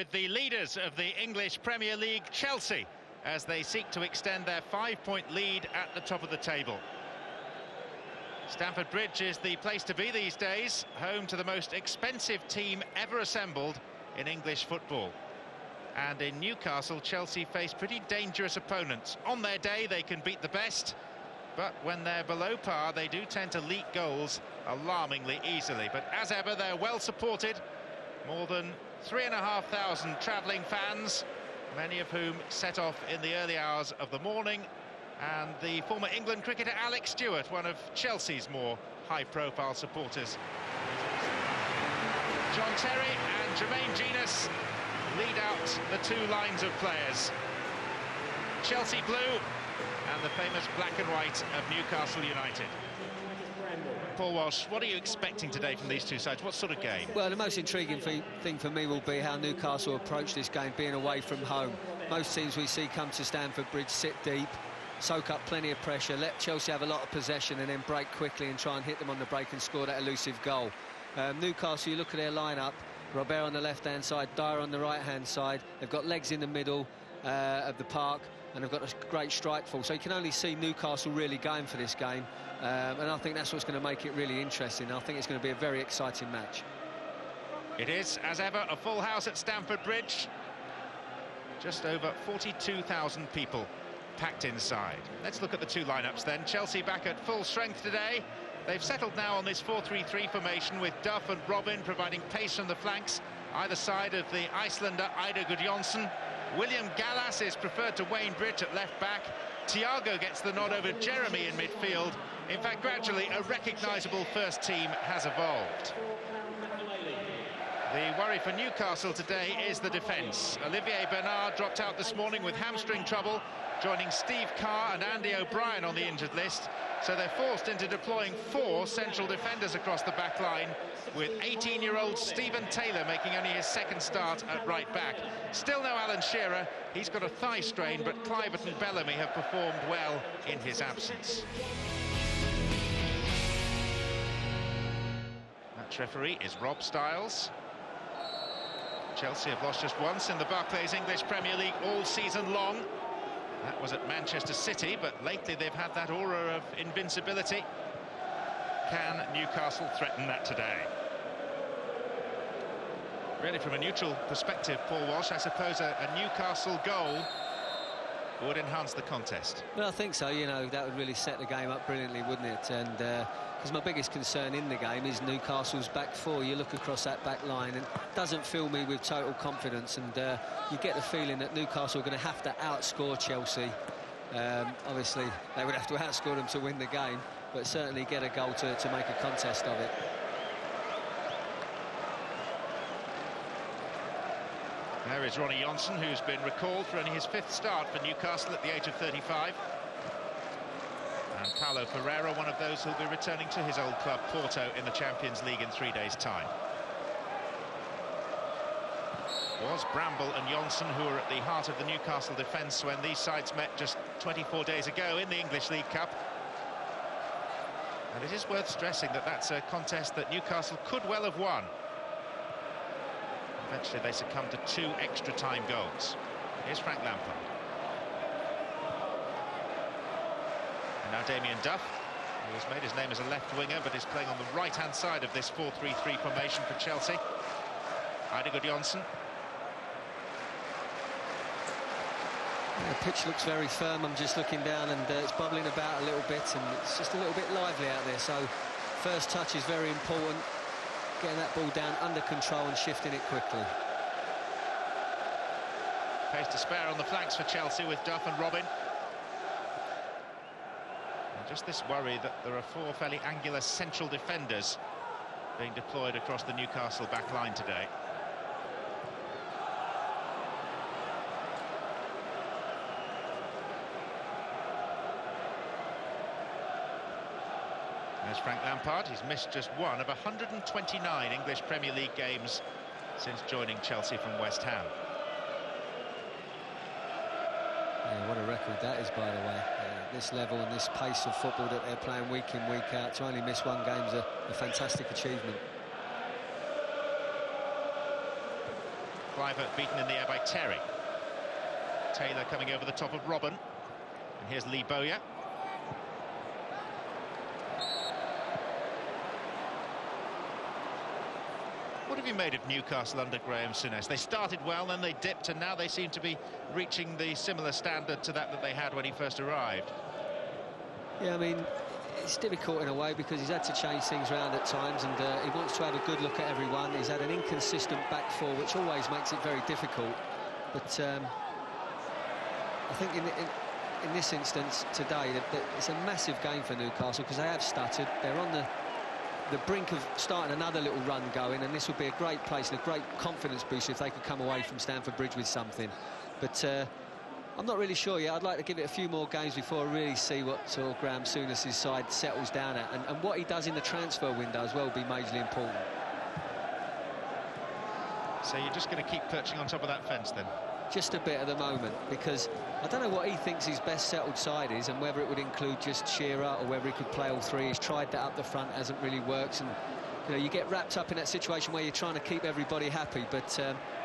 with the leaders of the English Premier League, Chelsea, as they seek to extend their 5-point lead at the top of the table. Stamford Bridge is the place to be these days, home to the most expensive team ever assembled in English football. And in Newcastle, Chelsea face pretty dangerous opponents. On their day, they can beat the best, but when they're below par, they do tend to leak goals alarmingly easily. But as ever, they're well supported. More than 3,500 travelling fans, many of whom set off in the early hours of the morning. And the former England cricketer Alex Stewart, one of Chelsea's more high-profile supporters. John Terry and Jermaine Genus lead out the two lines of players. Chelsea blue and the famous black and white of Newcastle United. Paul Walsh, what are you expecting today from these two sides? What sort of game? Well, the most intriguing thing for me will be how Newcastle approach this game, being away from home. Most teams we see come to Stamford Bridge, sit deep, soak up plenty of pressure, let Chelsea have a lot of possession and then break quickly and try and hit them on the break and score that elusive goal. Newcastle, you look at their lineup, Robert on the left-hand side, Dyer on the right-hand side. They've got legs in the middle of the park, and they've got a great strike force. So you can only see Newcastle really going for this game, and I think that's what's going to make it really interesting. I think it's going to be a very exciting match. It is, as ever, a full house at Stamford Bridge. Just over 42,000 people packed inside. Let's look at the two lineups then. Chelsea back at full strength today. They've settled now on this 4-3-3 formation with Duff and Robin providing pace from the flanks, either side of the Icelander Eidur Gudjohnsen. William Gallas is preferred to Wayne Bridge at left back. Thiago gets the nod over Jeremy in midfield. In fact, gradually a recognisable first team has evolved. The worry for Newcastle today is the defence. Olivier Bernard dropped out this morning with hamstring trouble, joining Steve Carr and Andy O'Brien on the injured list. So they're forced into deploying 4 central defenders across the back line, with 18-year-old Stephen Taylor making only his second start at right back. Still no Alan Shearer. He's got a thigh strain, but Clivert and Bellamy have performed well in his absence. Match referee is Rob Stiles. Chelsea have lost just once in the Barclays English Premier League all season long. That was at Manchester City, but lately they've had that aura of invincibility. Can Newcastle threaten that today? Really, from a neutral perspective, Paul Walsh, I suppose a Newcastle goal would enhance the contest. Well, I think so. You know, that would really set the game up brilliantly, wouldn't it? And because my biggest concern in the game is Newcastle's back four. You look across that back line and it doesn't fill me with total confidence, and you get the feeling that Newcastle are going to have to outscore Chelsea. Obviously, they would have to outscore them to win the game, but certainly get a goal to make a contest of it. There is Ronnie Johnson, who's been recalled for only his 5th start for Newcastle at the age of 35. And Paulo Pereira, one of those who'll be returning to his old club Porto in the Champions League in 3 days' time. It was Bramble and Johnson who were at the heart of the Newcastle defence when these sides met just 24 days ago in the English League Cup. And it is worth stressing that that's a contest that Newcastle could well have won. Eventually they succumbed to 2 extra time goals. Here's Frank Lampard. And now Damien Duff, who has made his name as a left winger but is playing on the right-hand side of this 4-3-3 formation for Chelsea. Eidur Gudjohnsen. The pitch looks very firm. I'm just looking down and it's bubbling about a little bit, and it's just a little bit lively out there. So first touch is very important. Getting that ball down under control and shifting it quickly. Pace to spare on the flanks for Chelsea with Duff and Robin. And just this worry that there are 4 fairly angular central defenders being deployed across the Newcastle back line today. There's Frank Lampard. He's missed just one of 129 English Premier League games since joining Chelsea from West Ham. Yeah, what a record that is, by the way. This level and this pace of football that they're playing week in, week out, to only miss one game is a fantastic achievement. Clivert beaten in the air by Terry. Taylor coming over the top of Robin. And here's Lee Bowyer. What have you made of Newcastle under Graham Souness? They started well, then they dipped, and now they seem to be reaching the similar standard to that they had when he first arrived. Yeah, I mean, it's difficult in a way because he's had to change things around at times, and he wants to have a good look at everyone. He's had an inconsistent back four, which always makes it very difficult. But I think in this instance today, it's a massive game for Newcastle because they have stuttered. They're on the brink of starting another little run going, and this would be a great place and a great confidence boost if they could come away from Stamford Bridge with something. But I'm not really sure yet. I'd like to give it a few more games before I really see what sort of Graham Souness' side settles down at, and what he does in the transfer window as well will be majorly important. So you're just going to keep perching on top of that fence then? Just a bit at the moment, because I don't know what he thinks his best settled side is, and whether it would include just Shearer or whether he could play all three. He's tried that up the front, hasn't really worked, and you know, you get wrapped up in that situation where you're trying to keep everybody happy. But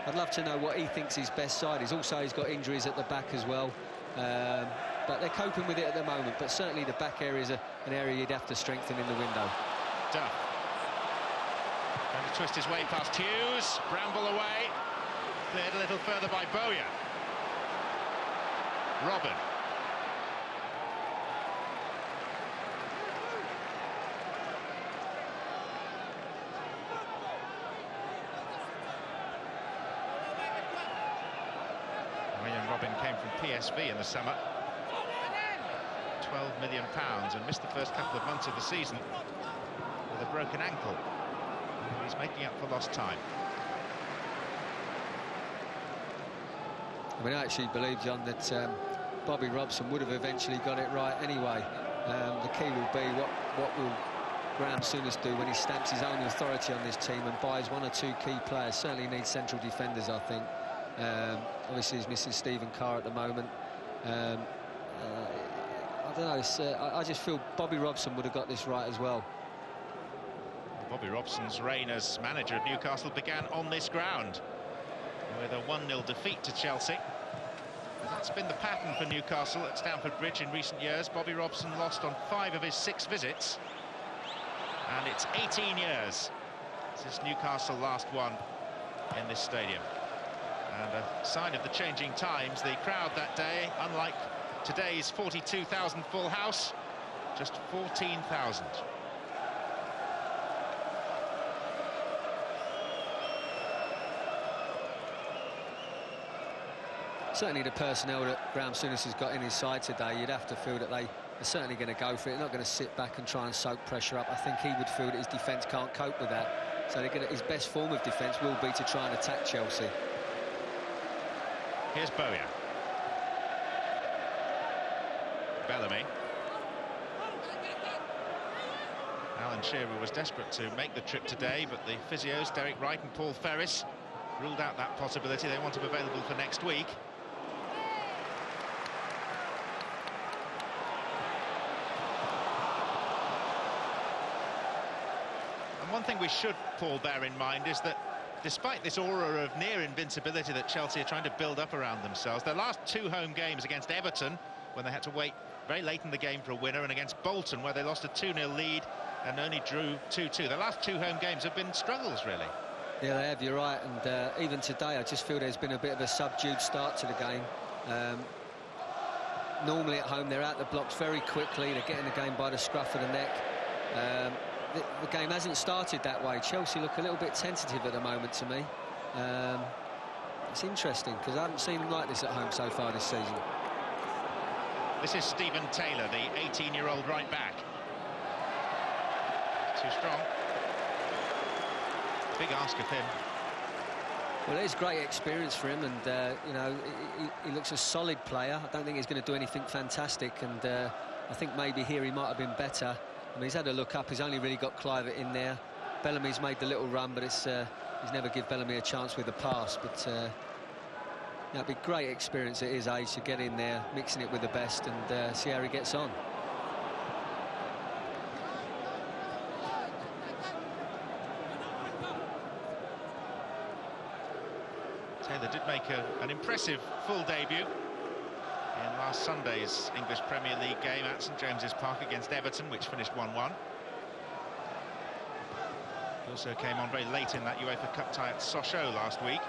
I'd love to know what he thinks his best side is. Also, he's got injuries at the back as well, but they're coping with it at the moment. But certainly the back area is an area you'd have to strengthen in the window. Duff trying to twist his way past Hughes. Bramble away. Cleared a little further by Bowyer. Robin. William Robin came from PSV in the summer. £12 million, and missed the first couple of months of the season with a broken ankle. He's making up for lost time. I mean, I actually believe, John, that Bobby Robson would have eventually got it right anyway. The key will be what will Graham Souness do when he stamps his own authority on this team and buys one or two key players. Certainly needs central defenders, I think. Obviously, he's missing Stephen Carr at the moment. I don't know. I just feel Bobby Robson would have got this right as well. Bobby Robson's reign as manager of Newcastle began on this ground with a 1-0 defeat to Chelsea. That's been the pattern for Newcastle at Stamford Bridge in recent years. Bobby Robson lost on 5 of his 6 visits, and it's 18 years since Newcastle last won in this stadium. And a sign of the changing times, the crowd that day, unlike today's 42,000 full house, just 14,000. Certainly the personnel that Graham Souness has got in his side today, you'd have to feel that they are certainly going to go for it. They're not going to sit back and try and soak pressure up. I think he would feel that his defence can't cope with that. So his best form of defence will be to try and attack Chelsea. Here's Bowyer. Bellamy. Alan Shearer was desperate to make the trip today, but the physios, Derek Wright and Paul Ferris, ruled out that possibility. They want him available for next week. And one thing we should, Paul, bear in mind is that despite this aura of near invincibility that Chelsea are trying to build up around themselves, their last 2 home games against Everton, when they had to wait very late in the game for a winner, and against Bolton, where they lost a 2-0 lead and only drew 2-2. The last 2 home games have been struggles, really. Yeah, they have, you're right, and even today I just feel there's been a bit of a subdued start to the game. Normally at home they're out the blocks very quickly, they're getting the game by the scruff of the neck. The game hasn't started that way. Chelsea look a little bit tentative at the moment to me. It's interesting because I haven't seen them like this at home so far this season. This is Stephen Taylor, the 18-year-old right back. Too strong. Big ask of him. Well, it's great experience for him, and you know, he looks a solid player. I don't think he's going to do anything fantastic, and I think maybe here he might have been better. I mean, he's had a look up. He's only really got Clivert in there. Bellamy's made the little run, but he's never give Bellamy a chance with the pass. But it'd be great experience at his age to get in there, mixing it with the best, and see how he gets on. an impressive full debut in last Sunday's English Premier League game at St James's Park against Everton, which finished 1-1. He also came on very late in that UEFA Cup tie at Sochaux last week.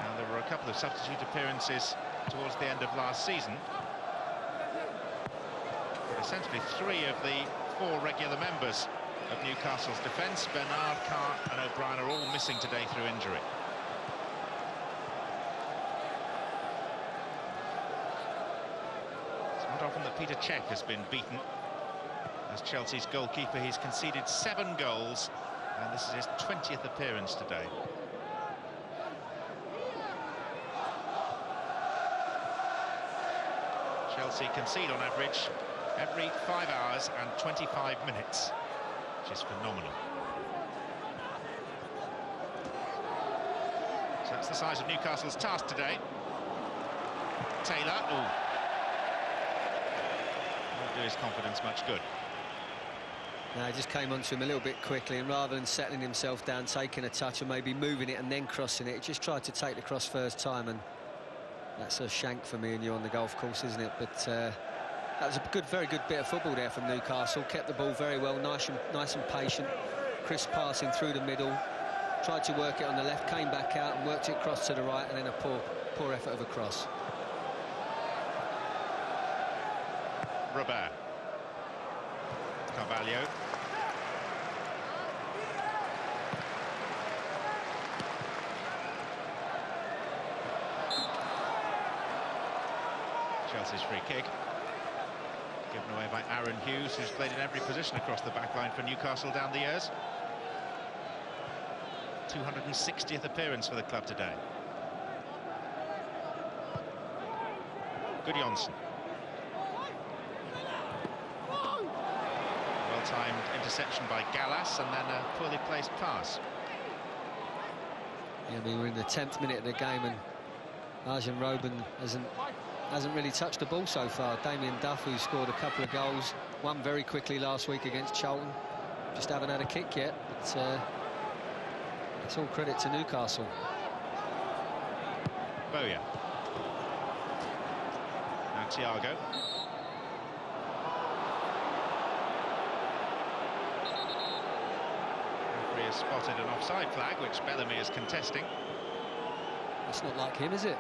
And there were a couple of substitute appearances towards the end of last season. But essentially 3 of the 4 regular members of Newcastle's defence, Bernard, Carr and O'Brien, are all missing today through injury. It's not often that Peter Cech has been beaten. As Chelsea's goalkeeper, he's conceded 7 goals, and this is his 20th appearance today. Chelsea concede on average every 5 hours and 25 minutes, which is phenomenal. So that's the size of Newcastle's task today. Taylor, won't do his confidence much good. No, he just came onto him a little bit quickly, and rather than settling himself down, taking a touch and maybe moving it and then crossing it, he just tried to take the cross first time, and that's a shank for me and you on the golf course, isn't it? But that was a very good bit of football there from Newcastle. Kept the ball very well, nice and patient. Crisp passing through the middle. Tried to work it on the left, came back out and worked it across to the right, and then a poor effort of a cross. Robert. Carvalho. Chelsea's free kick. Given away by Aaron Hughes, who's played in every position across the back line for Newcastle down the years. 260th appearance for the club today. Gudjonsson. Well-timed interception by Gallas, and then a poorly placed pass. Yeah, I mean, we're in the 10th minute of the game, and Arjen Robben hasn't really touched the ball so far. Damien Duff, who scored a couple of goals, won very quickly last week against Charlton, just haven't had a kick yet. But it's all credit to Newcastle. Bowyer. Now Thiago. Referee has spotted an offside flag, which Bellamy is contesting. That's not like him, is it?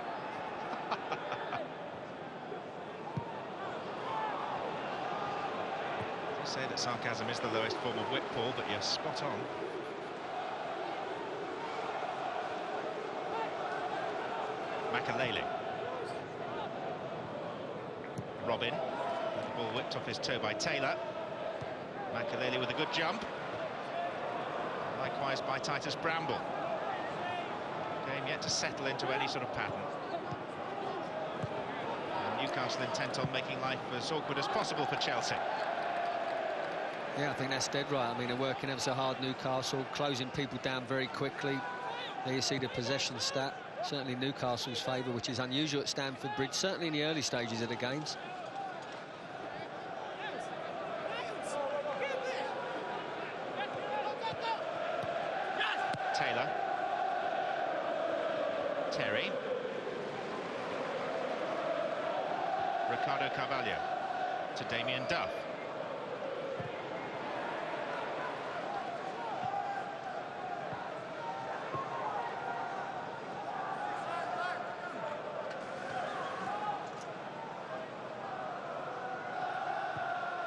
You say that sarcasm is the lowest form of wit, Paul, but you're spot on. Makalele. Robin. The ball whipped off his toe by Taylor. Makalele with a good jump. Likewise by Titus Bramble. Game yet to settle into any sort of pattern. And Newcastle intent on making life as awkward as possible for Chelsea. Yeah, I think that's dead right. I mean, they're working ever so hard, Newcastle, closing people down very quickly. There you see the possession stat. Certainly Newcastle's favour, which is unusual at Stamford Bridge, certainly in the early stages of the games. Taylor. Terry. Ricardo Carvalho to Damien Duff.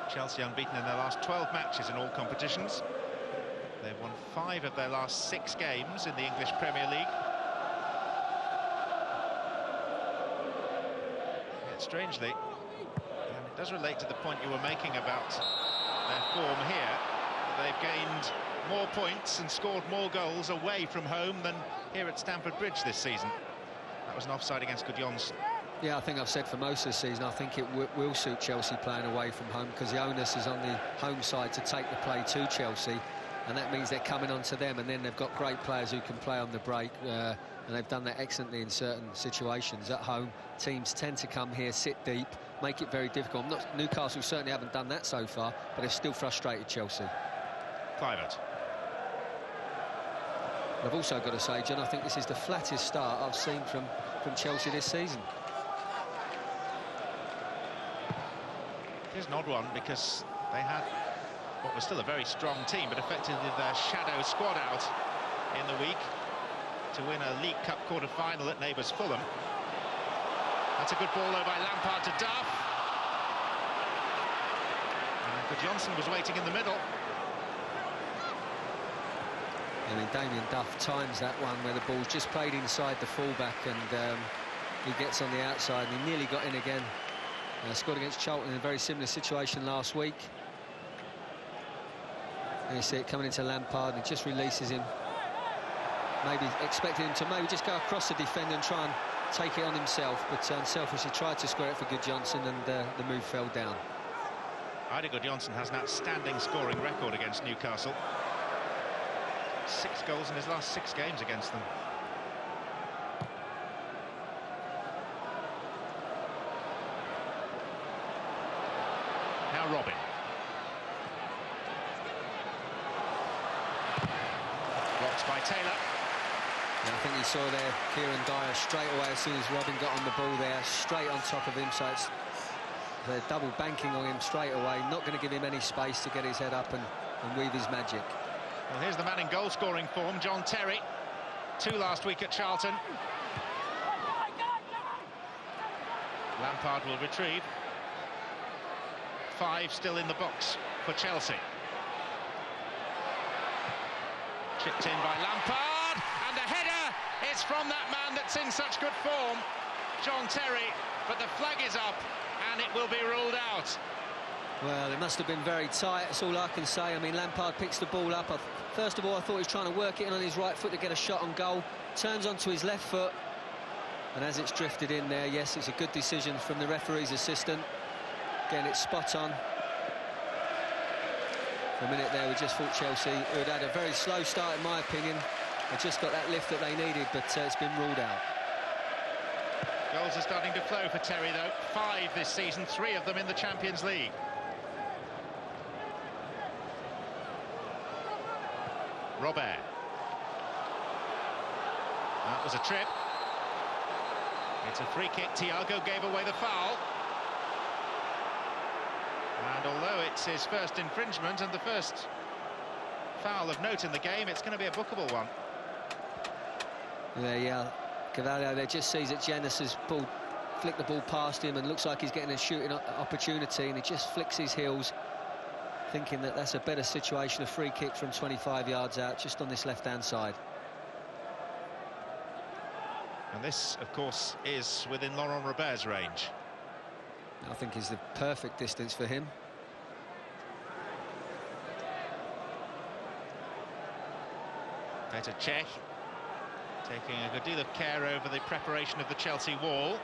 Chelsea unbeaten in their last 12 matches in all competitions. They've won 5 of their last 6 games in the English Premier League. Yet strangely, and it does relate to the point you were making about their form here, they've gained more points and scored more goals away from home than here at Stamford Bridge this season. That was an offside against Gudjonsson. Yeah, I think I've said for most of the season, I think it will suit Chelsea playing away from home, because the onus is on the home side to take the play to Chelsea, and that means they're coming on to them, and then they've got great players who can play on the break, and they've done that excellently in certain situations. At home, teams tend to come here, sit deep, make it very difficult. Newcastle certainly haven't done that so far, but they've still frustrated Chelsea. Kluivert. I've also got to say, John, I think this is the flattest start I've seen from Chelsea this season. It is an odd one because they had what was still a very strong team, but effectively their shadow squad out in the week to win a League Cup quarter-final at neighbours Fulham. That's a good ball though by Lampard to Duff. But Johnson was waiting in the middle. I mean, Damien Duff times that one where the ball's just played inside the fullback, and he gets on the outside, and he nearly got in again. Scored against Charlton in a very similar situation last week. And you see it coming into Lampard, and he just releases him. Maybe expected him to maybe just go across the defender and try and take it on himself, but unselfishly tried to square it for Good Johnson, and the move fell down. Good Johnson has an outstanding scoring record against Newcastle. 6 goals in his last 6 games against them. Now Robin. Blocked by Taylor. Yeah, I think he saw there Kieran Dyer straight away as soon as Robin got on the ball there, straight on top of him, so they're double banking on him straight away, not going to give him any space to get his head up and weave his magic. Well, here's the man in goal-scoring form, John Terry. 2 last week at Charlton. Lampard will retrieve. 5 still in the box for Chelsea. Chipped in by Lampard, and the header is from that man that's in such good form, John Terry, but the flag is up and it will be ruled out. Well, it must have been very tight, that's all I can say. I mean, Lampard picks the ball up. First of all, I thought he was trying to work it in on his right foot to get a shot on goal. Turns onto his left foot, and as it's drifted in there, yes, it's a good decision from the referee's assistant. Getting it spot on. For a minute there, we just thought Chelsea, who had a very slow start, in my opinion, had just got that lift that they needed, but it's been ruled out. Goals are starting to flow for Terry, though. 5 this season, 3 of them in the Champions League. Robert. That was a trip. It's a free kick. Thiago gave away the foul. And although it's his first infringement and the first foul of note in the game, it's going to be a bookable one. Yeah, Cavallo there just sees that Janus has flicked the ball past him and looks like he's getting a shooting opportunity, and he just flicks his heels, thinking that that's a better situation, a free kick from 25 yards out, just on this left-hand side. And this, of course, is within Laurent Robert's range. I think is the perfect distance for him. Petr Cech taking a good deal of care over the preparation of the Chelsea wall.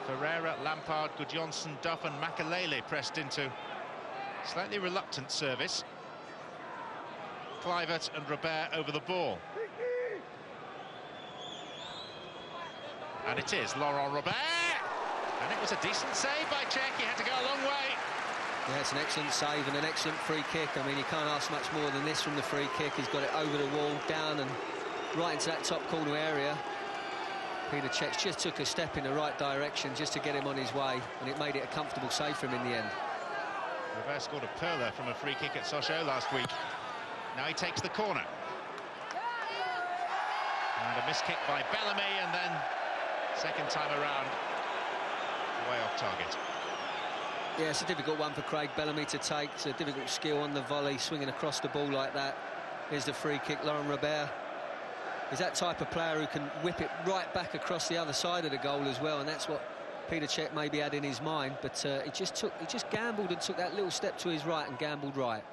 Ferreira, Lampard, Gudjohnsen, Duff and Makelele pressed into slightly reluctant service. Kluivert and Robert over the ball. And it is Laurent Robert, and it was a decent save by Cech. He had to go a long way. Yeah, it's an excellent save and an excellent free kick. I mean, you can't ask much more than this from the free kick. He's got it over the wall, down and right into that top corner area. Petr Cech just took a step in the right direction just to get him on his way, and it made it a comfortable save for him in the end. Robert scored a perler from a free kick at Sochaux last week. Now he takes the corner. And a missed kick by Bellamy, and then second time around, way off target. Yeah, it's a difficult one for Craig Bellamy to take. It's a difficult skill on the volley, swinging across the ball like that. Here's the free kick. Laurent Robert is that type of player who can whip it right back across the other side of the goal as well, and that's what Petr Cech maybe had in his mind. But he just gambled and took that little step to his right and gambled right.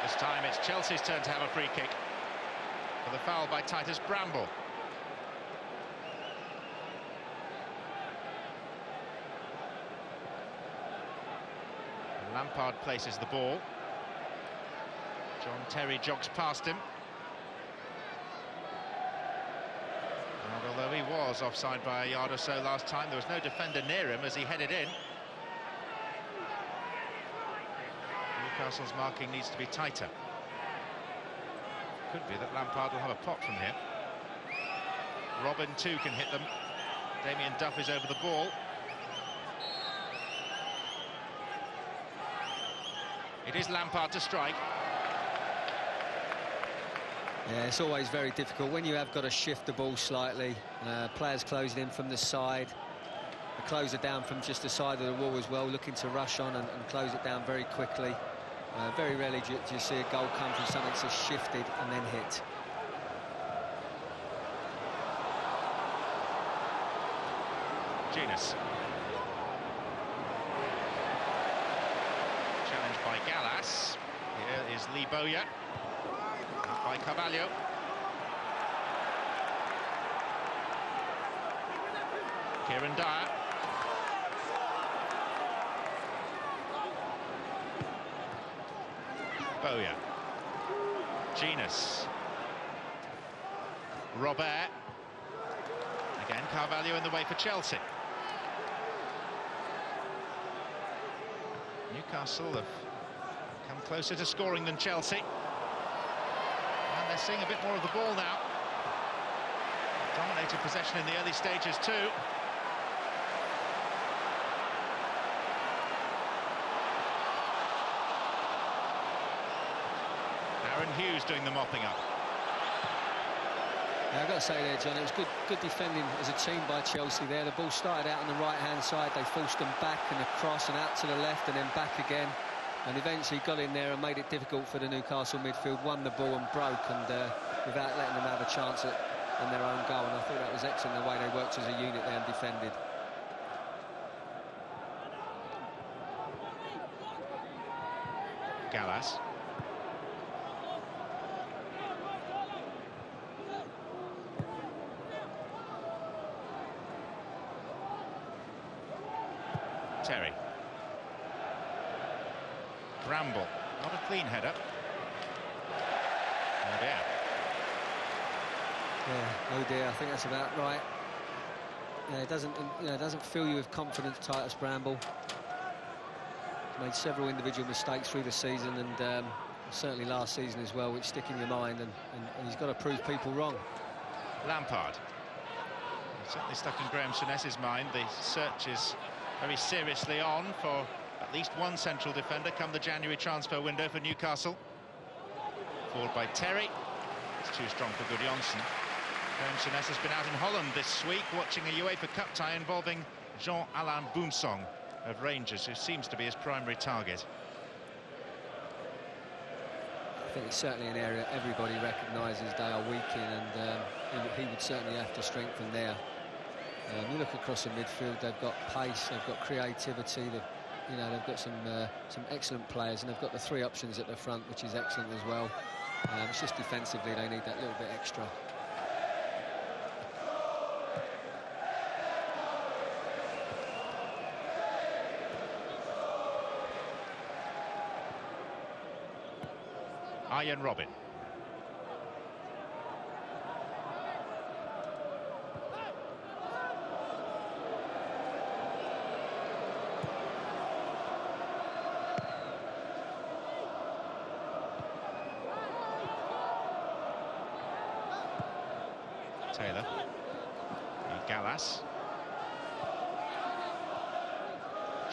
This time it's Chelsea's turn to have a free kick for the foul by Titus Bramble. Lampard places the ball. John Terry jogs past him. And although he was offside by a yard or so last time, there was no defender near him as he headed in. Newcastle's marking needs to be tighter. Could be that Lampard will have a pot from here. Robin too can hit them. Damien Duff is over the ball. It is Lampard to strike. Yeah, it's always very difficult when you have got to shift the ball slightly. Players closing in from the side. The closer down from just the side of the wall as well, looking to rush on and close it down very quickly. Very rarely do you see a goal come from something that's shifted and then hit. Genus. Challenged by Gallas. Here is Lee Bowyer. Out by Carvalho. Kieran Dyer. Bowyer. Genus. Robert. Again, Carvalho in the way for Chelsea. Newcastle have come closer to scoring than Chelsea. And they're seeing a bit more of the ball now. Dominated possession in the early stages too. Aaron Hughes doing the mopping up. Yeah, I've got to say there, John, it was good defending as a team by Chelsea there. The ball started out on the right-hand side. They forced them back and across and out to the left and then back again. And eventually got in there and made it difficult for the Newcastle midfield, won the ball and broke, and without letting them have a chance on their own goal. And I thought that was excellent, the way they worked as a unit there and defended. Gallas. Terry. Bramble, not a clean header. Oh dear. Yeah, oh dear, I think that's about right. Yeah, it doesn't fill you with confidence, Titus Bramble. He's made several individual mistakes through the season, and certainly last season as well, which stick in your mind, and he's got to prove people wrong. Lampard. He's certainly stuck in Graham Souness's mind. The search is very seriously on for at least one central defender come the January transfer window for Newcastle. Forward by Terry. It's too strong for Gudjonsson. Graham Souness has been out in Holland this week watching a UEFA Cup tie involving Jean-Alain Boumsong of Rangers, who seems to be his primary target. I think it's certainly an area everybody recognises they are weak in, and he would certainly have to strengthen there. You look across the midfield, they've got pace, they've got creativity, they've got some excellent players, and they've got the three options at the front, which is excellent as well. It's just defensively they need that little bit extra. Arjen Robben. Taylor. Gallas.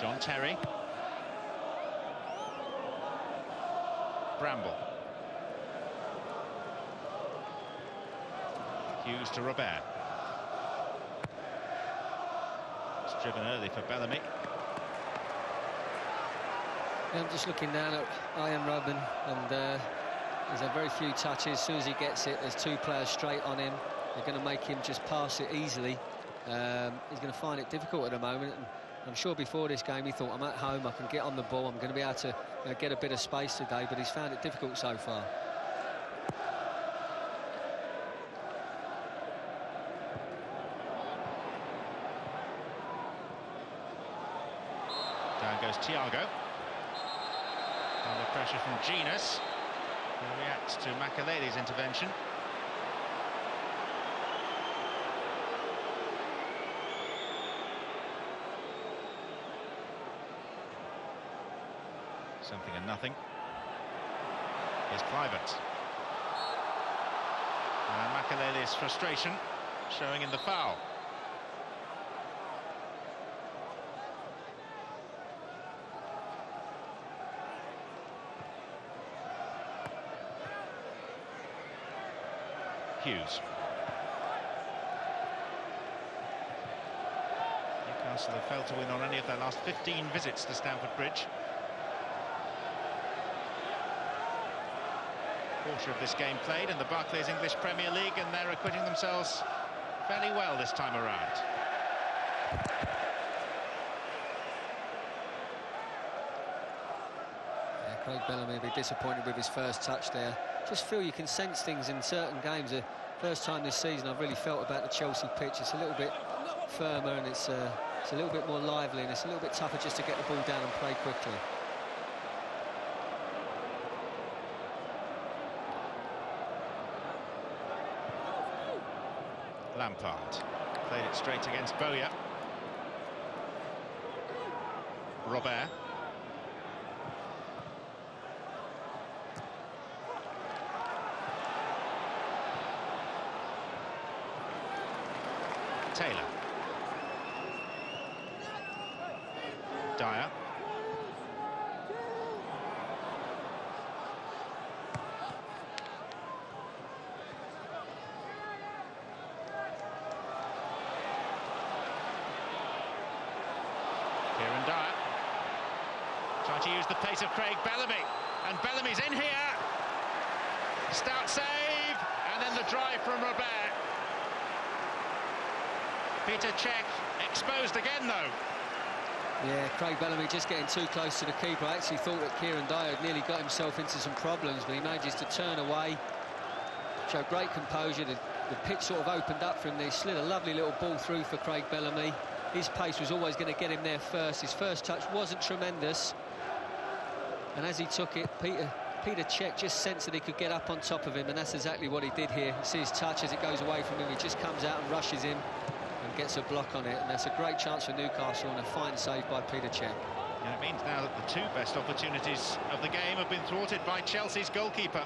John Terry. Bramble. Hughes to Robert. It's driven early for Bellamy. Yeah, I'm just looking down at Arjen Robben, and there's a very few touches. As soon as he gets it, there's two players straight on him. They're going to make him just pass it easily. He's going to find it difficult at the moment. And I'm sure before this game he thought, I'm at home, I can get on the ball, I'm going to be able to get a bit of space today, but he's found it difficult so far. Down goes Thiago. Under pressure from Genus, who reacts to Makelele's intervention. Something and nothing. Here's Clivert. And Makelele's frustration showing in the foul. Hughes. Newcastle have failed to win on any of their last 15 visits to Stamford Bridge. Quarter of this game played in the Barclays English Premier League, and they're acquitting themselves fairly well this time around. Yeah, Craig Bellamy will be disappointed with his first touch there. Just feel you can sense things in certain games. The first time this season I've really felt about the Chelsea pitch. It's a little bit firmer, and it's a little bit more lively, and it's a little bit tougher just to get the ball down and play quickly. Lampard played it straight against Bowyer. Robert. Taylor. Dyer. Dyer trying to use the pace of Craig Bellamy, and Bellamy's in here. Stout save, and then the drive from Robert. Peter Cech exposed again, though. Yeah, Craig Bellamy just getting too close to the keeper. I actually thought that Kieran Dyer had nearly got himself into some problems, but he manages to turn away, show great composure. The pitch sort of opened up for him. They slid a lovely little ball through for Craig Bellamy. His pace was always going to get him there first. His first touch wasn't tremendous, and as he took it, Peter Cech just sensed that he could get up on top of him, and that's exactly what he did here. You see his touch as it goes away from him. He just comes out and rushes him and gets a block on it, and that's a great chance for Newcastle and a fine save by Peter Cech. And it means now that the two best opportunities of the game have been thwarted by Chelsea's goalkeeper.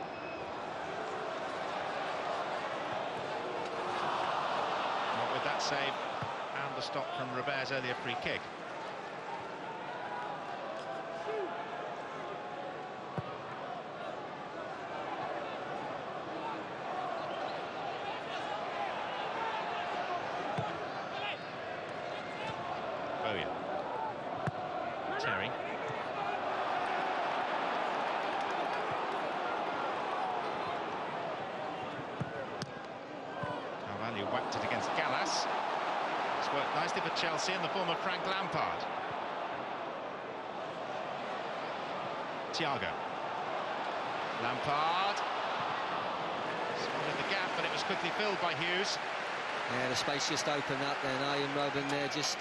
Not with that save and the stop from Robert's earlier free kick. Bowyer. Terry. Carvalho whacked it against Gallas. It's worked nicely for Chelsea in the form of Frank Lampard. Thiago. Lampard. Spotted the gap, but it was quickly filled by Hughes. Yeah, the space just opened up then. Ian Robin there just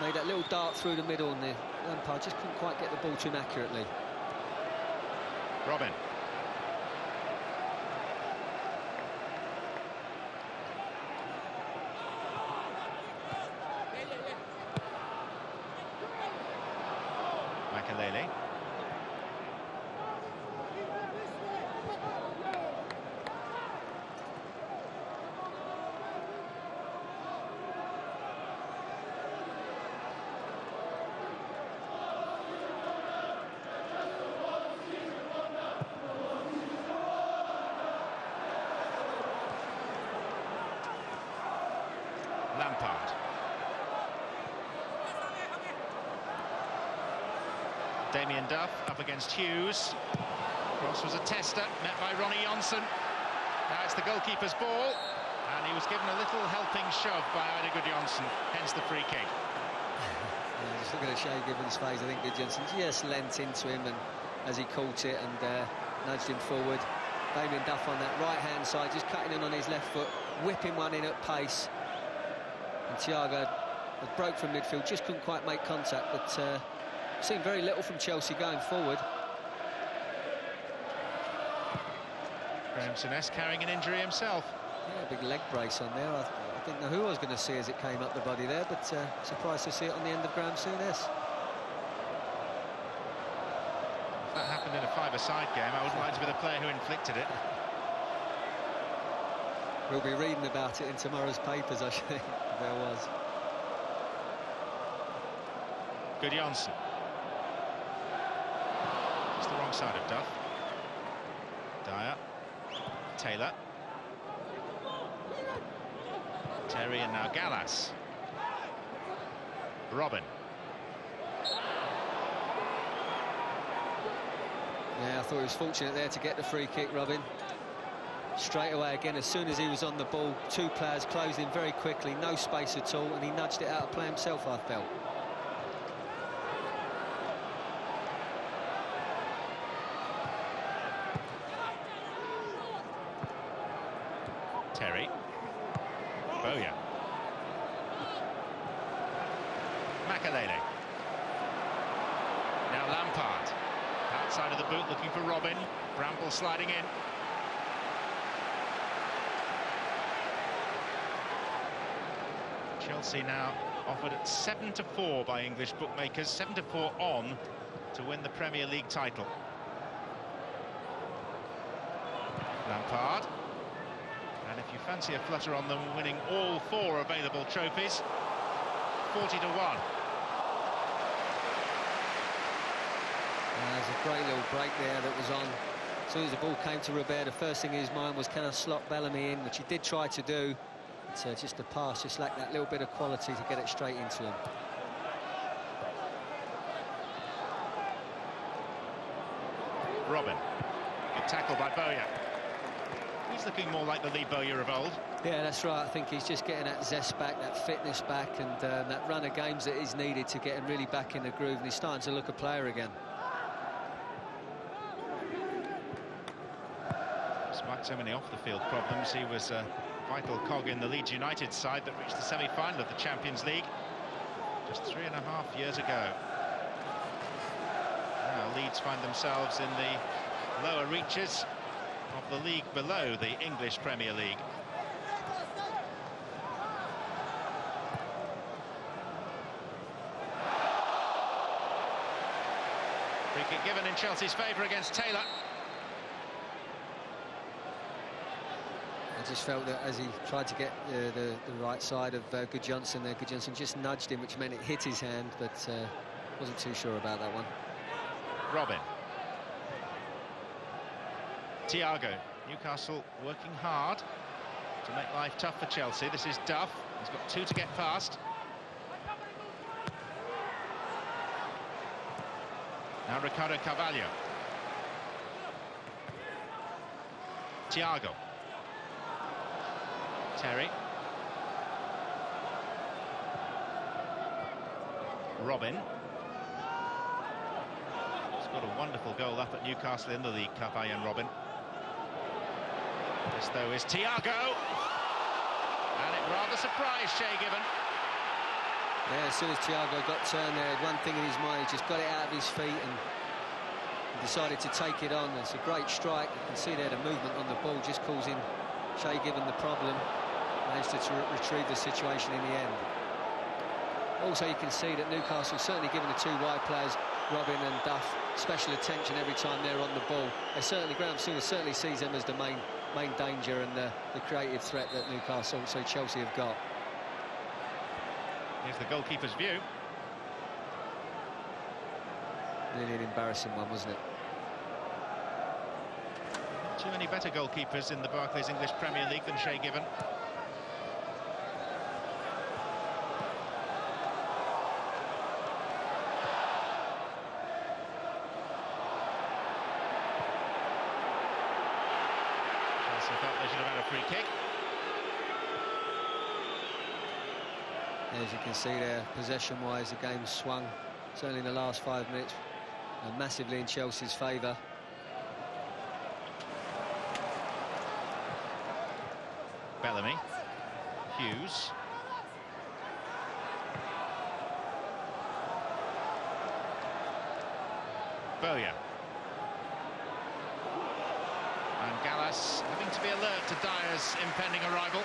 made that little dart through the middle, and the Lampard just couldn't quite get the ball to him accurately. Robin. Makelele. Lampard. Damien Duff up against Hughes. Cross was a tester, met by Ronnie Johnson. Now it's the goalkeeper's ball, and he was given a little helping shove by Ida Gudjonsson, hence the free kick. Yeah, just looking at Shay Gibbons' face, I think Gudjonsson just leant into him, and as he caught it and nudged him forward. Damien Duff on that right-hand side, just cutting in on his left foot, whipping one in at pace. And Thiago had broke from midfield, just couldn't quite make contact, but seen very little from Chelsea going forward. Graham Souness carrying an injury himself. Yeah, big leg brace on there. I didn't know who I was going to see as it came up the body there, but surprised to see it on the end of Graham Souness. That happened in a 5 five-a-side game. I wouldn't like to be the player who inflicted it. We'll be reading about it in tomorrow's papers, I think, if there was. Good Janssen. It's the wrong side of Duff. Dyer. Taylor. Terry and now Gallas. Robin. Yeah, I thought he was fortunate there to get the free kick, Robin. Straight away again, as soon as he was on the ball, two players closed in very quickly, no space at all, and he nudged it out of play himself, I felt. Terry. Bowyer. Makalele. Now Lampard. Outside of the boot looking for Robin. Bramble sliding in. Chelsea now offered at 7-4 by English bookmakers. 7-4 on to win the Premier League title. Lampard. And if you fancy a flutter on them winning all 4 available trophies, 40-1. There's a great little break there that was on. As soon as the ball came to Robert, the first thing in his mind was, can I slot Bellamy in, which he did try to do. But just the pass just lacked that little bit of quality to get it straight into him. Robin. Good tackle by Bowyer. He's looking more like the Lee Bowyer of old. Yeah, that's right. I think he's just getting that zest back, that fitness back, and that run of games that is needed to get him really back in the groove, and he's starting to look a player again. Despite so many off-the-field problems, he was a vital cog in the Leeds United side that reached the semi-final of the Champions League just 3.5 years ago. Now Leeds find themselves in the lower reaches of the league below the English Premier League. Free kick given in Chelsea's favour against Taylor. I just felt that as he tried to get the right side of Gudjohnsen there, Gudjohnsen just nudged him, which meant it hit his hand, but wasn't too sure about that one. Robin. Thiago. Newcastle working hard to make life tough for Chelsea. This is Duff. He's got 2 to get past. Now Ricardo Carvalho. Thiago. Terry. Robin. He's got a wonderful goal up at Newcastle in the League Cup, Ian Robin. This, though, is Thiago. And it rather surprised Shay Given. Yeah, as soon as Thiago got turned there, one thing in his mind, he just got it out of his feet and decided to take it on. It's a great strike. You can see there the movement on the ball just causing Shay Given the problem. Managed to retrieve the situation in the end. Also, you can see that Newcastle certainly giving the 2 wide players, Robin and Duff, special attention every time they're on the ball. They certainly, Graham Souness certainly sees them as the main danger and the creative threat that Newcastle, so Chelsea have got. Here's the goalkeeper's view. Nearly an embarrassing one, wasn't it? Too many better goalkeepers in the Barclays English Premier League than Shay Given. Chelsea thought they should have had a free kick. As you can see there, possession-wise, the game swung, certainly in the last 5 minutes, massively in Chelsea's favour. Bellamy. Hughes. Bowyer. And Gallas having to be alert to Dyer's impending arrival.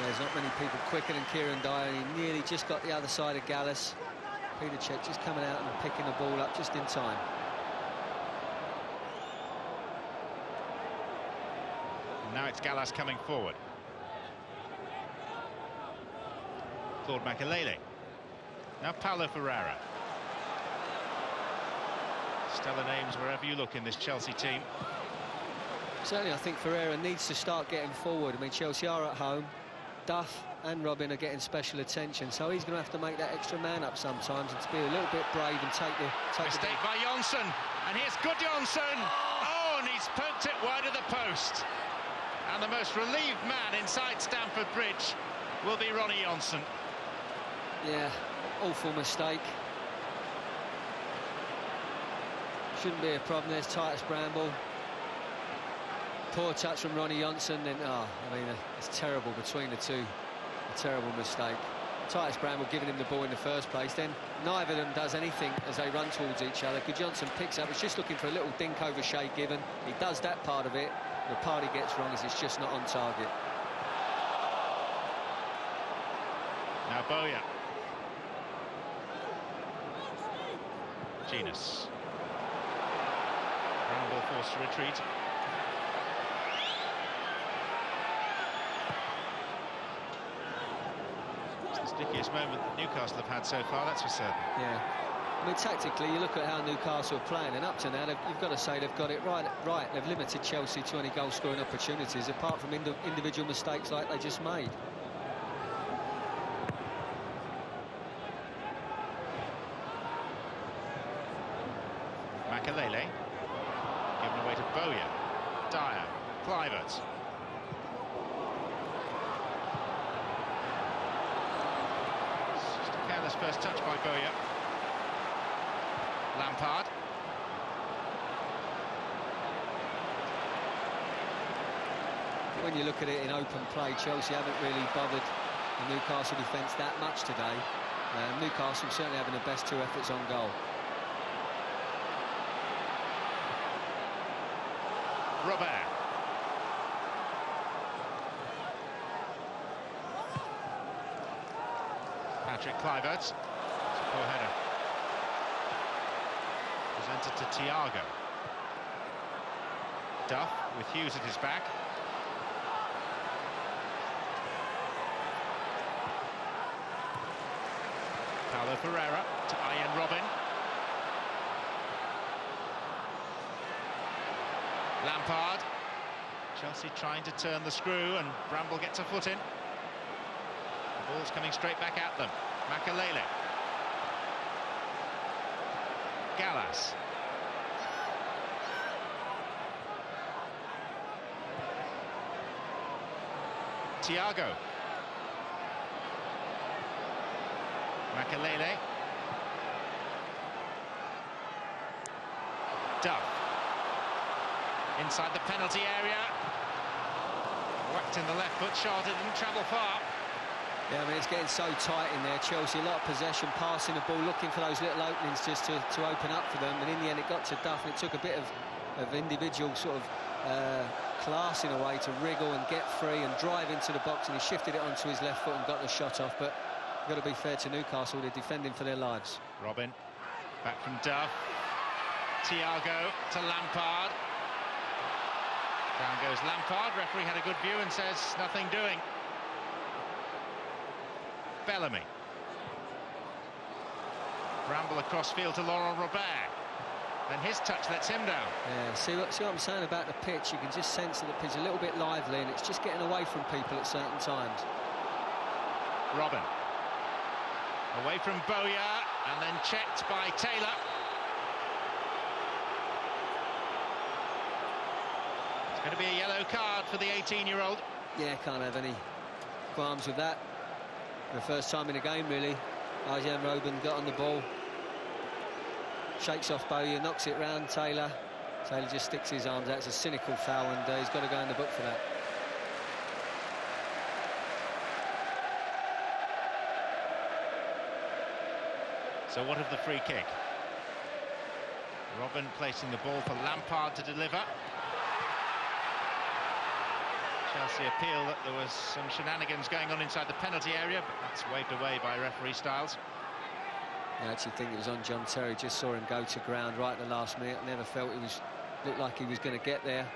There's not many people quicker than Kieran Dyer. He nearly just got the other side of Gallas. Peter Cech just coming out and picking the ball up just in time. Now it's Gallas coming forward. Claude Makelele. Now Paulo Ferreira. Stellar names wherever you look in this Chelsea team. Certainly, I think Ferreira needs to start getting forward. I mean, Chelsea are at home. Duff and Robin are getting special attention, so he's going to have to make that extra man up sometimes and to be a little bit brave and take the mistake by Jonsson, and here's Gudjonsson. Oh, and he's poked it wide of the post. And the most relieved man inside Stamford Bridge will be Ronnie Jonsson. Yeah, awful mistake. Shouldn't be a problem. There's Titus Bramble. Poor touch from Ronnie Jonsson. Then, I mean, it's terrible between the two. A terrible mistake. Titus Bramble giving him the ball in the first place. Then neither of them does anything as they run towards each other. Gudjonsson picks up. It's just looking for a little dink over Shay Given. He does that part of it. The part he gets wrong is it's just not on target. Now Bowyer. Genus. Bramble forced to retreat. It's the stickiest moment that Newcastle have had so far, that's for certain. Yeah. I mean, tactically, you look at how Newcastle are playing, and up to now, you've got to say they've got it right. They've limited Chelsea to any goal-scoring opportunities, apart from individual mistakes like they just made. Makelele. Given away to Bowyer. Dyer. Kluivert. Just a careless first touch by Bowyer. Lampard. When you look at it in open play, Chelsea haven't really bothered the Newcastle defence that much today. Newcastle certainly having the best two efforts on goal. Robert. Patrick Kluivert. It's a poor header. Presented to Thiago. Duff with Hughes at his back. Paulo Ferreira to Ian Robin. Lampard. Chelsea trying to turn the screw, and Bramble gets a foot in. The ball's coming straight back at them. Makelele. Gallas. Thiago. Makelele. Duff. Inside the penalty area. Whacked in the left foot shot, it didn't travel far. Yeah, I mean, it's getting so tight in there. Chelsea, a lot of possession, passing the ball, looking for those little openings just to open up for them. And in the end, it got to Duff, and it took a bit of individual sort of class in a way to wriggle and get free and drive into the box, and he shifted it onto his left foot and got the shot off. But you've got to be fair to Newcastle, they're defending for their lives. Robin, back from Duff. Thiago to Lampard. Down goes Lampard. Referee had a good view and says nothing doing. Bellamy. Bramble across field to Laurent Robert. Then his touch lets him down. Yeah, see what I'm saying about the pitch? You can just sense that the pitch is a little bit lively and it's just getting away from people at certain times. Robin. Away from Bowyer and then checked by Taylor. It's going to be a yellow card for the 18-year-old. Yeah, can't have any qualms with that. For the first time in the game, really. Arjen Robben got on the ball. Shakes off Bowyer, knocks it round Taylor. Taylor just sticks his arms out. It's a cynical foul, and he's got to go in the book for that. So what of the free kick? Robin placing the ball for Lampard to deliver. Chelsea appeal that there was some shenanigans going on inside the penalty area, but that's waved away by referee Styles. I actually think it was on John Terry. Just saw him go to ground right at the last minute. Never felt looked like he was going to get there.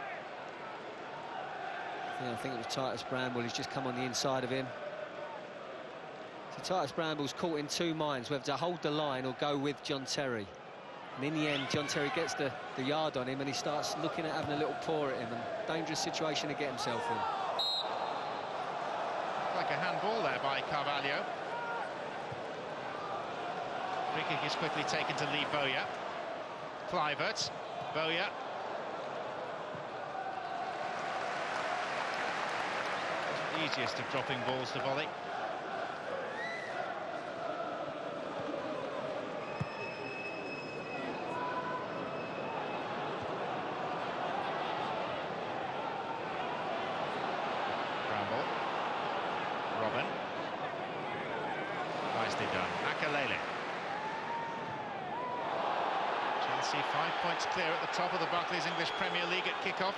Yeah, I think it was Titus Bramble. He's just come on the inside of him. So Titus Bramble's caught in two minds, whether to hold the line or go with John Terry. And in the end, John Terry gets the yard on him, and he starts looking at having a little paw at him. And dangerous situation to get himself in. Like a handball there by Carvalho. Free kick is quickly taken to Lee Bowyer. Kluivert, Bowyer. The easiest of dropping balls to volley. Bramble. Robin. Nicely done. Makalele. Chelsea 5 points clear at the top of the Barclays English Premier League at kick-off.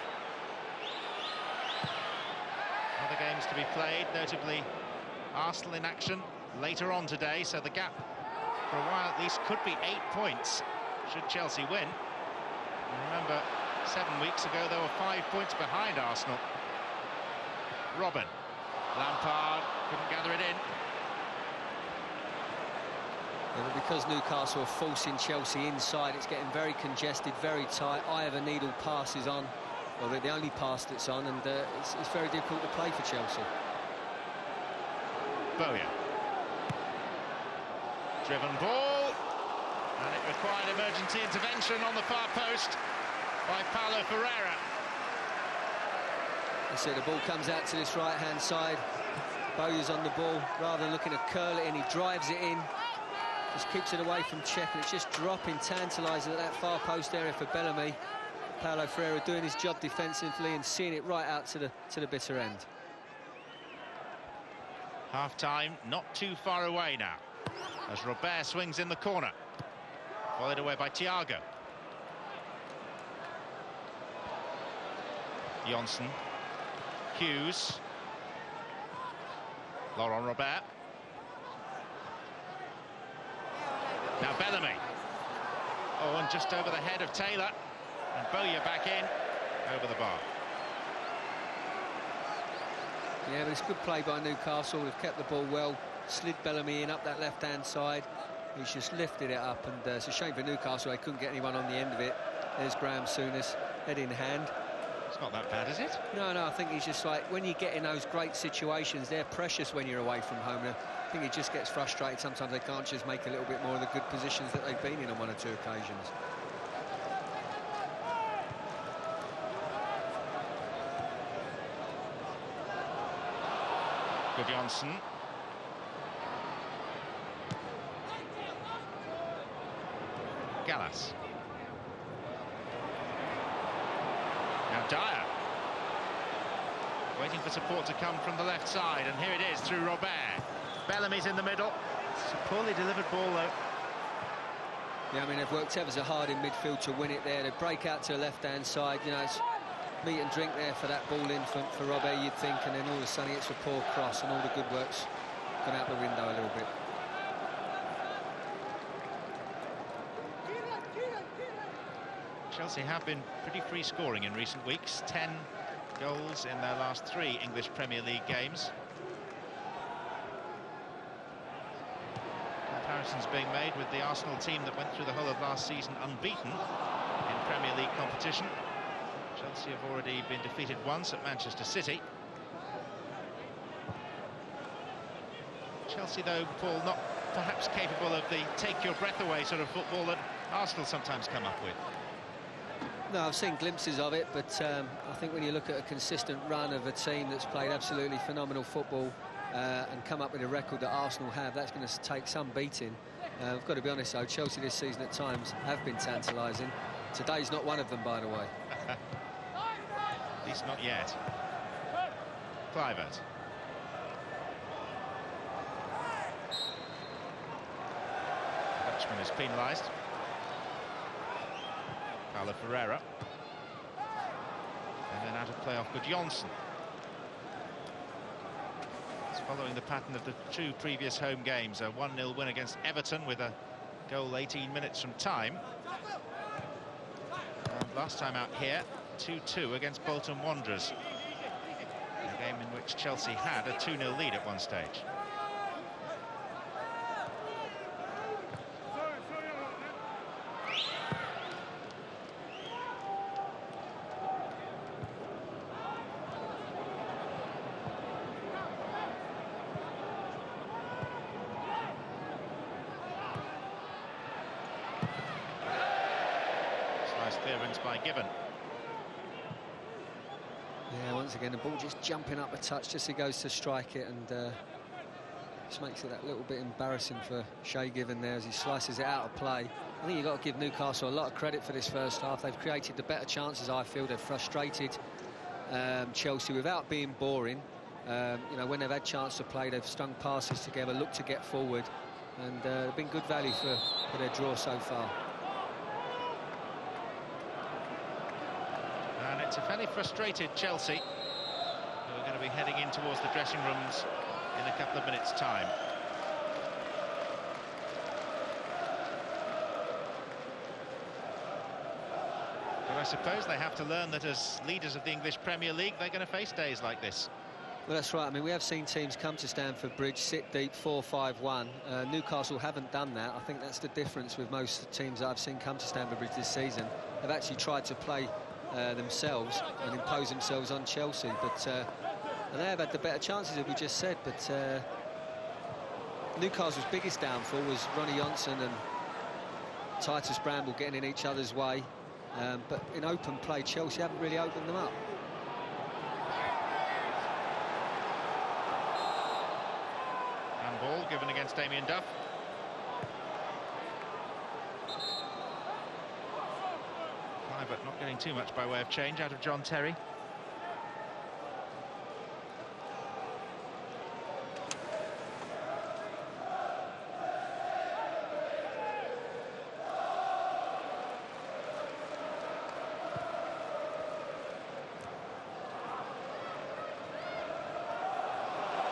Other games to be played, notably Arsenal in action later on today, so the gap for a while at least could be 8 points should Chelsea win. And remember, 7 weeks ago they were 5 points behind Arsenal. Robin. Lampard couldn't gather it in. Yeah, but because Newcastle are forcing Chelsea inside, it's getting very congested, very tight. Eye of a needle pass is on. Well, they're the only pass that's on, and it's very difficult to play for Chelsea. Bowyer. Driven ball. And it required emergency intervention on the far post by Paulo Ferreira. You see the ball comes out to this right-hand side. Bowyer's on the ball. Rather than looking to curl it in, he drives it in. Just keeps it away from Cech, and it's just dropping, tantalising at that far post area for Bellamy. Paulo Ferreira doing his job defensively and seeing it right out to the bitter end. Half-time, not too far away now, as Robert swings in the corner. Volleyed away by Thiago. Johnson. Hughes. Laurent Robert. Now Bellamy. Oh, and just over the head of Taylor. And Bowyer back in, over the bar. Yeah, but it's good play by Newcastle. They've kept the ball well, slid Bellamy in up that left-hand side. He's just lifted it up, and it's a shame for Newcastle they couldn't get anyone on the end of it. There's Graham Souness, head in hand. It's not that bad, is it? No, I think he's just like, when you get in those great situations, they're precious when you're away from home. I think he just gets frustrated. Sometimes they can't just make a little bit more of the good positions that they've been in on one or two occasions. Johnson. Gallas. Now Dyer. Waiting for support to come from the left side, and here it is through Robert. Bellamy's in the middle. It's a poorly delivered ball, though. Yeah, I mean, they've worked ever so hard in midfield to win it there. They break out to the left-hand side. You know, it's meat and drink there for that ball in for Robert, you'd think, and then all of a sudden it's a poor cross, and all the good work's gone out the window a little bit. Chelsea have been pretty free scoring in recent weeks. 10 goals in their last 3 English Premier League games. Comparisons being made with the Arsenal team that went through the whole of last season unbeaten in Premier League competition. Chelsea have already been defeated once at Manchester City. Chelsea, though, Paul, not perhaps capable of the take-your-breath-away sort of football that Arsenal sometimes come up with. No, I've seen glimpses of it, but I think when you look at a consistent run of a team that's played absolutely phenomenal football and come up with a record that Arsenal have, that's going to take some beating. I've got to be honest, though, Chelsea this season at times have been tantalising. Today's not one of them, by the way. At least not yet. Kluivert. Dutchman is penalised. Paulo Ferreira. And then out of play off Johnson. It's following the pattern of the 2 previous home games. A 1-0 win against Everton with a goal 18 minutes from time. And last time out here, 2-2 against Bolton Wanderers. A game in which Chelsea had a 2-0 lead at one stage. Nice clearance by Given. Yeah, once again, the ball just jumping up a touch just as he goes to strike it, and just makes it that little bit embarrassing for Shay Given there as he slices it out of play. I think you've got to give Newcastle a lot of credit for this first half. They've created the better chances, I feel. They've frustrated Chelsea without being boring. You know, when they've had chance to play, they've strung passes together, looked to get forward, and they've been good value for their draw so far. And it's a fairly frustrated Chelsea who are going to be heading in towards the dressing rooms in a couple of minutes' time. But I suppose they have to learn that as leaders of the English Premier League, they're going to face days like this. Well, that's right. I mean, we have seen teams come to Stamford Bridge, sit deep, 4-5-1. Newcastle haven't done that. I think that's the difference with most teams that I've seen come to Stamford Bridge this season. They've actually tried to play themselves and impose themselves on Chelsea, but and they have had the better chances, as we just said. But Newcastle's biggest downfall was Ronnie Johnson and Titus Bramble getting in each other's way. But in open play, Chelsea haven't really opened them up. Handball given against Damien Duff. But not getting too much by way of change out of John Terry.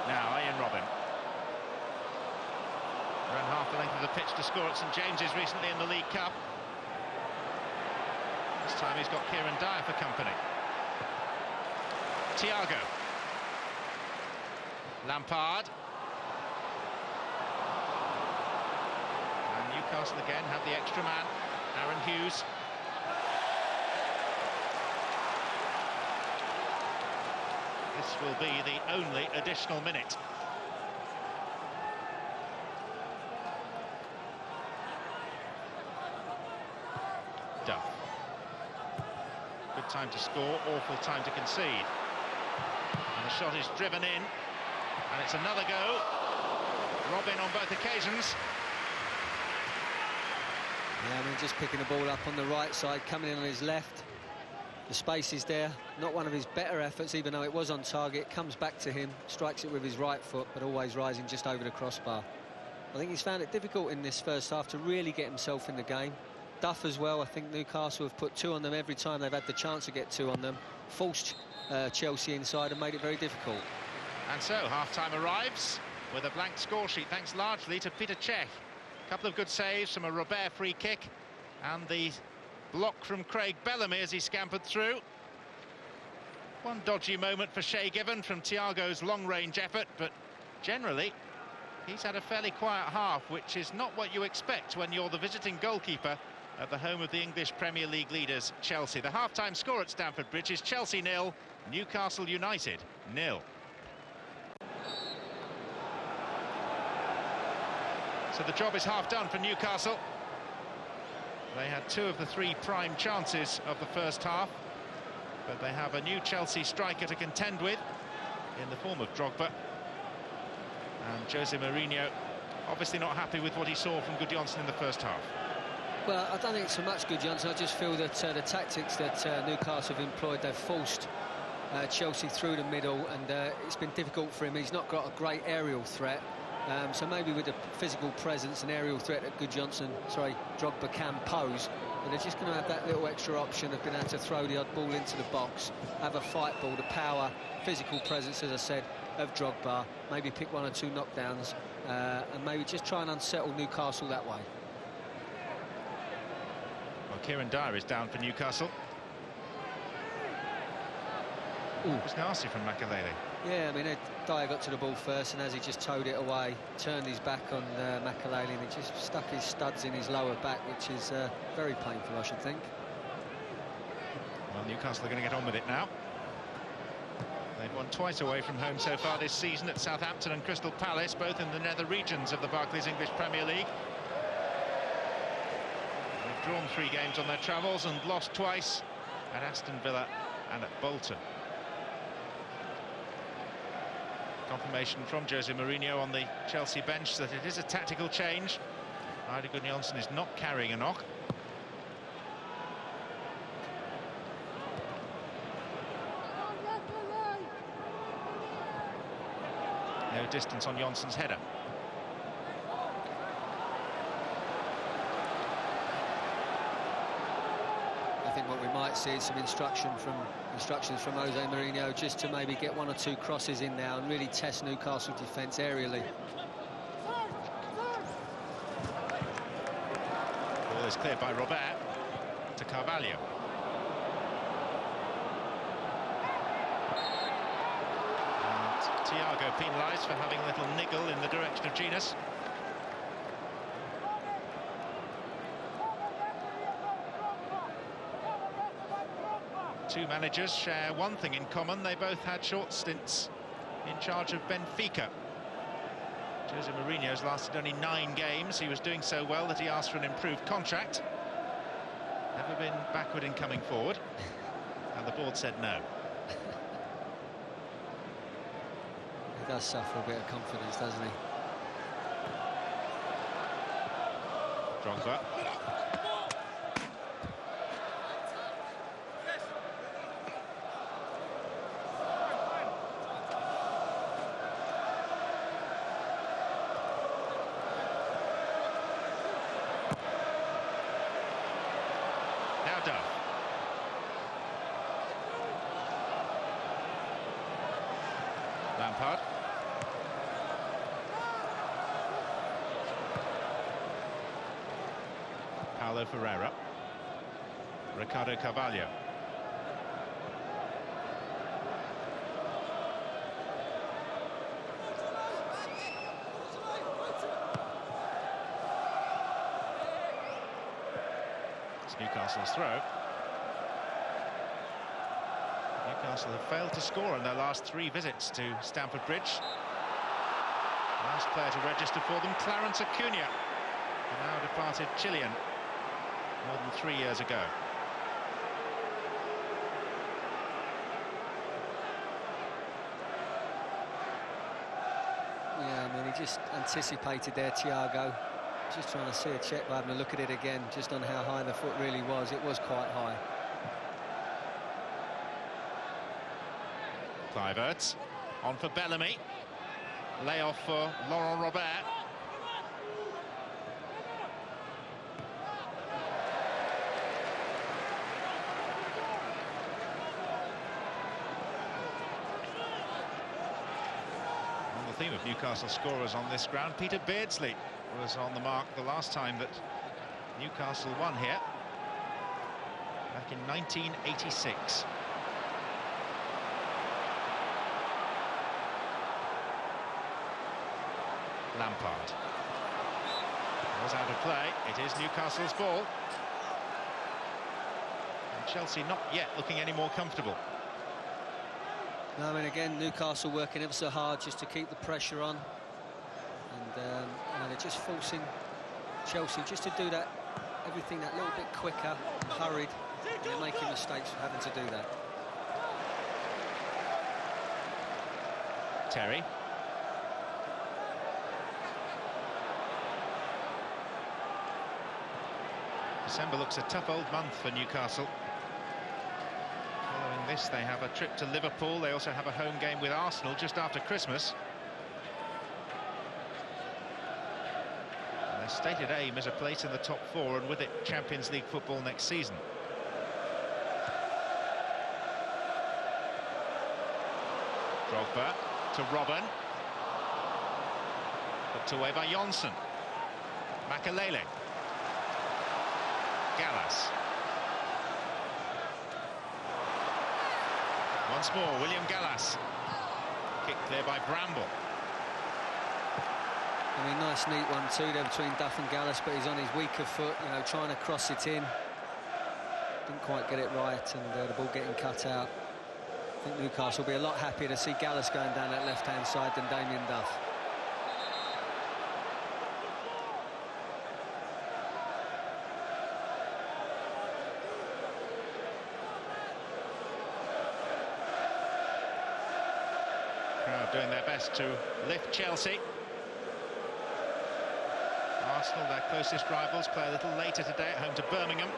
Now Ian Robin ran half the length of the pitch to score at St James's recently in the League Cup. This time he's got Kieran Dyer for company. Thiago. Lampard. And Newcastle again have the extra man, Aaron Hughes. This will be the only additional minute. Duff. Good time to score, awful time to concede. And the shot is driven in, and it's another go. Robin on both occasions. Yeah, I mean, just picking the ball up on the right side, coming in on his left. The space is there. Not one of his better efforts, even though it was on target. Comes back to him, strikes it with his right foot, but always rising just over the crossbar. I think he's found it difficult in this first half to really get himself in the game. Duff as well. I think Newcastle have put two on them every time they've had the chance to get two on them. Forced Chelsea inside and made it very difficult. And so half-time arrives with a blank score sheet, thanks largely to Peter Cech. A couple of good saves from a Robert free kick and the block from Craig Bellamy as he scampered through. One dodgy moment for Shay Given from Thiago's long-range effort, but generally he's had a fairly quiet half, which is not what you expect when you're the visiting goalkeeper at the home of the English Premier League leaders, Chelsea. The half-time score at Stamford Bridge is Chelsea 0, Newcastle United 0. So the job is half done for Newcastle. They had two of the three prime chances of the first half, but they have a new Chelsea striker to contend with in the form of Drogba. And Jose Mourinho obviously not happy with what he saw from Gudjohnsen in the first half. Well, I don't think so much Gudjohnsen. I just feel that the tactics that Newcastle have employed, they've forced Chelsea through the middle, and it's been difficult for him. He's not got a great aerial threat. So maybe with the physical presence and aerial threat that Drogba can pose, and they're just going to have that little extra option of being able to throw the odd ball into the box, have a fight ball, the power, physical presence, as I said, of Drogba, maybe pick one or two knockdowns, and maybe just try and unsettle Newcastle that way. Well, Kieran Dyer is down for Newcastle. It was nasty from Makelele. Yeah, I mean, Dyer got to the ball first, and as he just towed it away, turned his back on Makelele, and he just stuck his studs in his lower back, which is very painful, I should think. Well, Newcastle are going to get on with it now. They've won twice away from home so far this season at Southampton and Crystal Palace, both in the nether regions of the Barclays English Premier League. They've drawn 3 games on their travels and lost twice at Aston Villa and at Bolton. Confirmation from Jose Mourinho on the Chelsea bench that it is a tactical change. Eidur Gunnarsson is not carrying a knock. No distance on Jonsson's header. I think what we might see is some instructions from Jose Mourinho just to maybe get 1 or 2 crosses in now and really test Newcastle defence aerially. Ball is cleared by Robert to Carvalho. And Thiago penalised for having a little niggle in the direction of Genus. Two managers share one thing in common. They both had short stints in charge of Benfica. Jose Mourinho's lasted only 9 games. He was doing so well that he asked for an improved contract. Never been backward in coming forward. And the board said no. He does suffer a bit of confidence, doesn't he? Drogba. Lampard. Paulo Ferreira. Ricardo Carvalho. It's Newcastle's throw. Newcastle have failed to score in their last 3 visits to Stamford Bridge. Last player to register for them, Clarence Acuna, the now departed Chilean, more than 3 years ago. Yeah, I mean, he just anticipated there, Thiago. Just trying to see a check by having a look at it again, just on how high the foot really was. It was quite high. Kluivert on for Bellamy. Layoff for Laurent Robert. On the theme of Newcastle scorers on this ground, Peter Beardsley was on the mark the last time that Newcastle won here, back in 1986. Lampard. Was out of play. It is Newcastle's ball. And Chelsea not yet looking any more comfortable. No, I mean, again, Newcastle working ever so hard just to keep the pressure on. And you know, they're just forcing Chelsea just to do that, everything that little bit quicker, hurried. And they're making mistakes for having to do that. Terry. December looks a tough old month for Newcastle. Following this, they have a trip to Liverpool. They also have a home game with Arsenal just after Christmas. And their stated aim is a place in the top 4, and with it, Champions League football next season. Drogba to Robben. Put away by Jonsson. Makelele. Gallas. once more. William Gallas. Kicked there by Bramble. I mean, nice neat one too there between Duff and Gallas, but he's on his weaker foot, you know, trying to cross it in. Didn't quite get it right, and the ball getting cut out. I think Newcastle will be a lot happier to see Gallas going down that left-hand side than Damien Duff. Crowd doing their best to lift Chelsea. Arsenal, their closest rivals, play a little later today at home to Birmingham.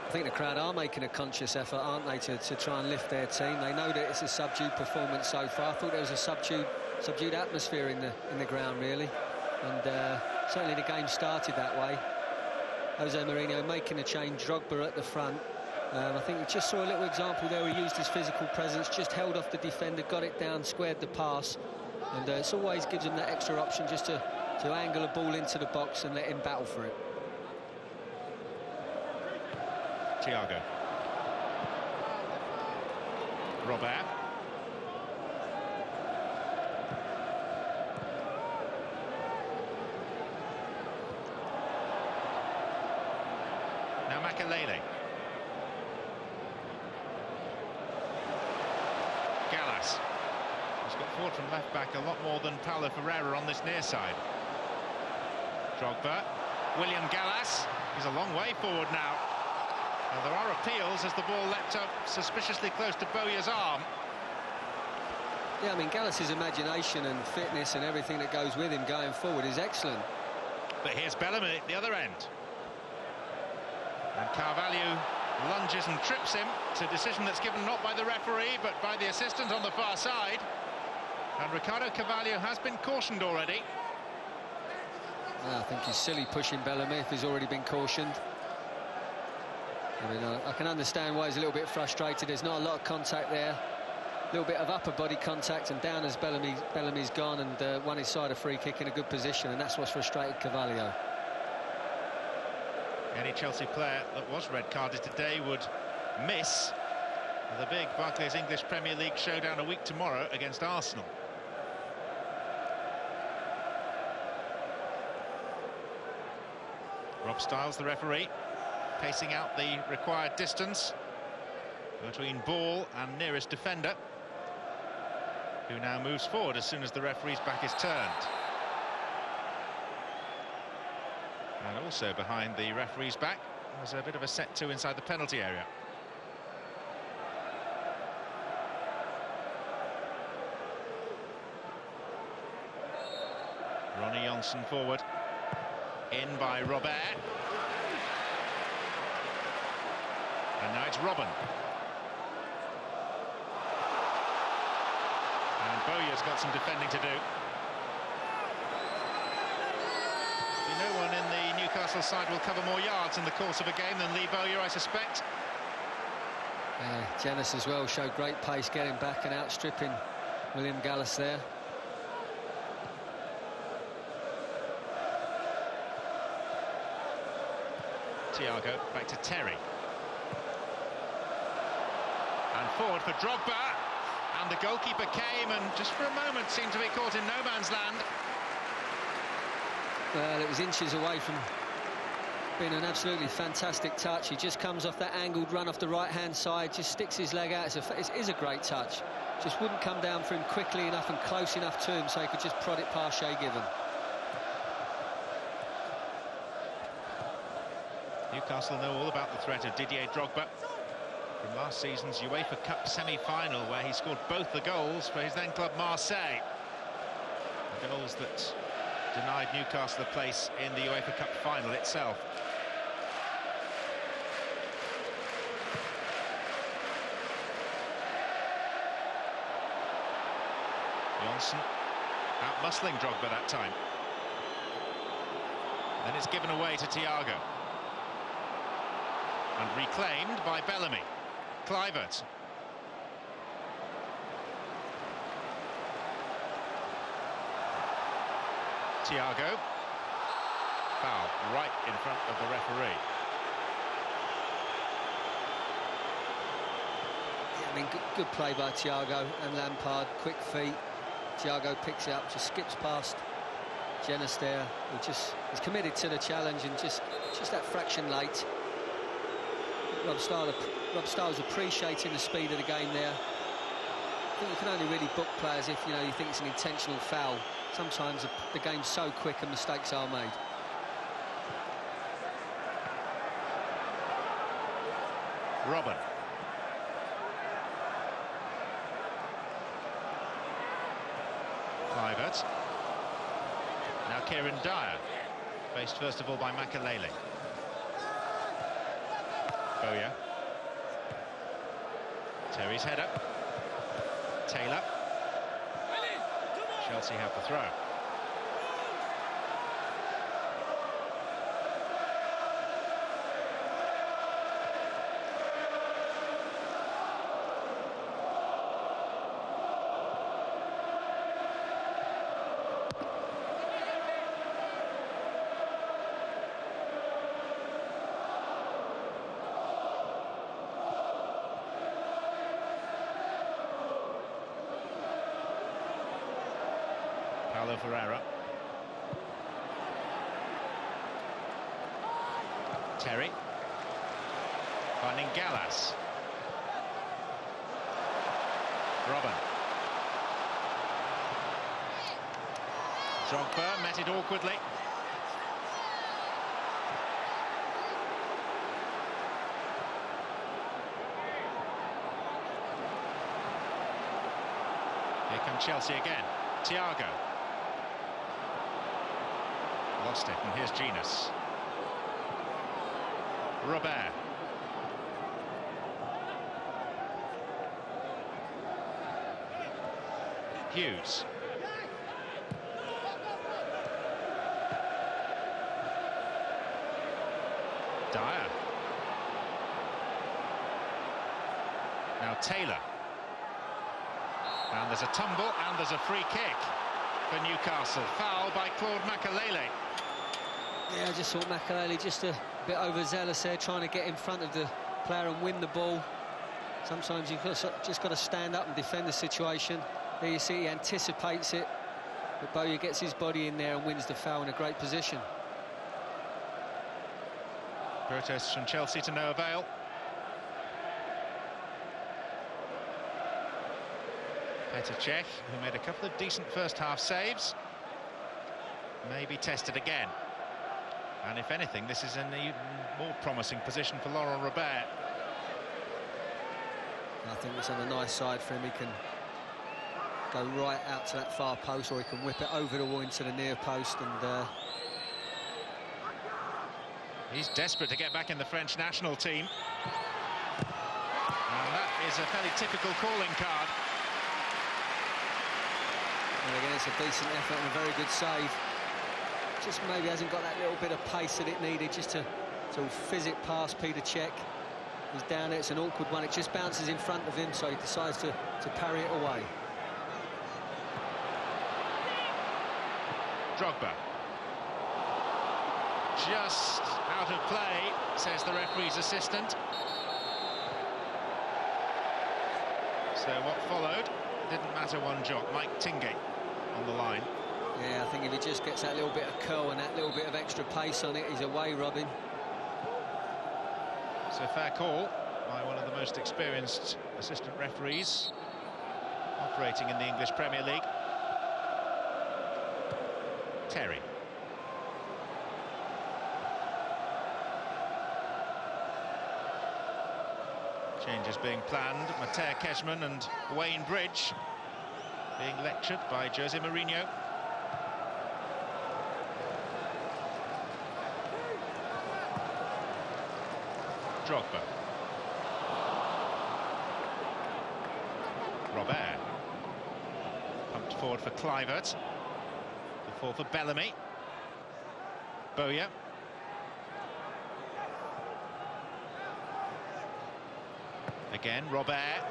I think the crowd are making a conscious effort, aren't they, to try and lift their team. They know that it's a subdued performance so far. I thought there was a subdued atmosphere in the ground, really, and certainly the game started that way. Jose Mourinho making a change, Drogba at the front. I think we just saw a little example there. He used his physical presence, just held off the defender, got it down, squared the pass, and it always gives him that extra option just to angle a ball into the box and let him battle for it. Thiago. Robert. Now Makelele. Gallas. He's got forward from left back a lot more than Paulo Ferreira on this near side. Drogba. William Gallas. He's a long way forward now. Well, there are appeals as the ball leapt up suspiciously close to Bowyer's arm. Yeah, I mean, Gallas's imagination and fitness and everything that goes with him going forward is excellent. But here's Bellamy at the other end. And Carvalho lunges and trips him. It's a decision that's given not by the referee, but by the assistant on the far side. And Ricardo Carvalho has been cautioned already. I think he's silly pushing Bellamy if he's already been cautioned. I mean, I can understand why he's a little bit frustrated. There's not a lot of contact there. A little bit of upper body contact, and down as Bellamy's gone and won his side a free kick in a good position, and that's what's frustrated Carvalho. Any Chelsea player that was red carded today would miss the big Barclays English Premier League showdown a week tomorrow against Arsenal. Rob Stiles, the referee, pacing out the required distance between ball and nearest defender, who now moves forward as soon as the referee's back is turned. And also behind the referee's back was a bit of a set-to inside the penalty area. Ronnie Johnson forward. In by Robert. And now it's Robben. And Bowyer's got some defending to do. No one in the Newcastle side will cover more yards in the course of a game than Lee Bowyer, I suspect. Janus as well showed great pace getting back and outstripping William Gallas there. Thiago back to Terry. And forward for Drogba. And the goalkeeper came and just for a moment seemed to be caught in no man's land. Well, it was inches away from being an absolutely fantastic touch. He just comes off that angled run off the right-hand side, just sticks his leg out. It is a great touch. Just wouldn't come down for him quickly enough and close enough to him so he could just prod it past Shay Given. Newcastle know all about the threat of Didier Drogba from last season's UEFA Cup semi-final, where he scored both the goals for his then club Marseille. The goals that denied Newcastle a place in the UEFA Cup final itself. Johnson out-muscling Drogba that time. Then it's given away to Thiago. And reclaimed by Bellamy. Kluivert. Thiago. Foul right in front of the referee. I mean, good play by Thiago and Lampard. Quick feet. Thiago picks it up, just skips past Jenas there, who just is committed to the challenge and just that fraction late. Rob Styles appreciating the speed of the game there. I think you can only really book players if you think it's an intentional foul. Sometimes the game's so quick and mistakes are made. Robin. Clivert. Now Kieran Dyer, faced first of all by Makalele. Bowyer. Terry's header. Taylor. Chelsea have the throw. Paulo Ferreira. Terry. Finding Gallas. Robin. Drogba met it awkwardly. Here come Chelsea again. Thiago. Lost it, and here's Jenas. Robert. Hughes. Dyer. Now Taylor. And there's a tumble, and there's a free kick for Newcastle. Foul by Claude Makalele. Yeah, I just thought Makalele just a bit overzealous there, trying to get in front of the player and win the ball. Sometimes you've just got to stand up and defend the situation. There you see he anticipates it, but Bowyer gets his body in there and wins the foul in a great position. Protests from Chelsea to no avail. Petr Cech, who made a couple of decent first-half saves, may be tested again. And if anything, this is an even more promising position for Laurent Robert. I think it's on the nice side for him. He can go right out to that far post, or he can whip it over the wall into the near post. And he's desperate to get back in the French national team. And that is a fairly typical calling card. And again, it's a decent effort and a very good save. Just maybe hasn't got that little bit of pace that it needed just to fizz it past Petr Cech. He's down there, it's an awkward one. It just bounces in front of him, so he decides to parry it away. Drogba. Just out of play, says the referee's assistant. So what followed didn't matter one jot. Mike Tingey on the line. Yeah, I think if he just gets that little bit of curl and that little bit of extra pace on it, he's away, Robin. So fair call by one of the most experienced assistant referees operating in the English Premier League. Terry. Changes being planned. Matteo Keshman and Wayne Bridge being lectured by Jose Mourinho. Drogba. Robert. Pumped forward for Clivert. Before for Bellamy. Bowyer. Again, Robert.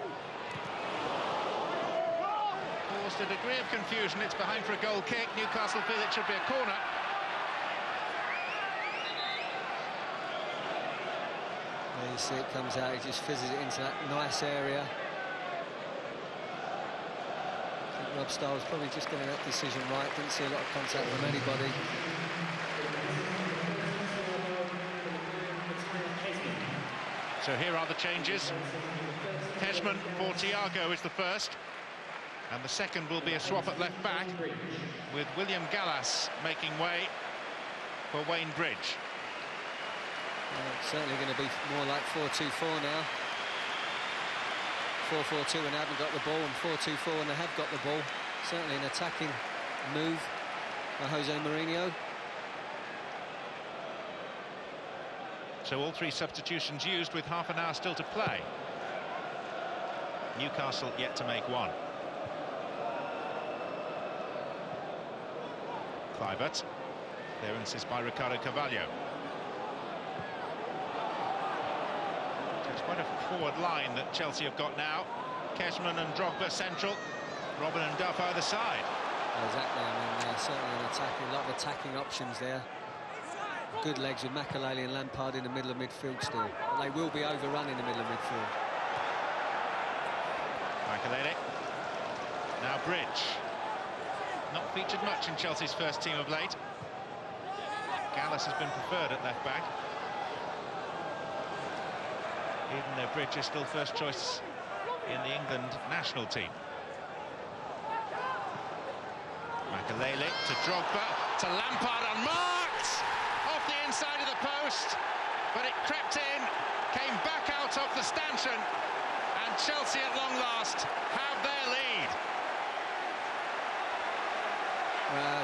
Caused a degree of confusion. It's behind for a goal kick. Newcastle feel it should be a corner. There you see it comes out, he just fizzes it into that nice area. Rob Starr's probably just getting that decision right. Didn't see a lot of contact from anybody. So here are the changes. Kesman for Thiago is the first, and the second will be a swap at left back, with William Gallas making way for Wayne Bridge. It's certainly going to be more like 4-2-4 now. 4-4-2 when they haven't got the ball, and 4-2-4 when they have got the ball. Certainly an attacking move by Jose Mourinho. So all three substitutions used with half an hour still to play. Newcastle yet to make one. Kluivert. Clearance is by Ricardo Carvalho. It's quite a forward line that Chelsea have got now. Kesman and Drogba central. Robin and Duff either side. Exactly, I mean, certainly a lot of attacking options there. Good legs with Makelele and Lampard in the middle of midfield still. But they will be overrun in the middle of midfield. Makelele. Now Bridge. Not featured much in Chelsea's first team of late. Gallas has been preferred at left back. Even though Bridge is still first choice in the England national team. Makelele to Drogba, to Lampard, unmarked! Off the inside of the post, but it crept in, came back out of the stanchion, and Chelsea at long last have their lead.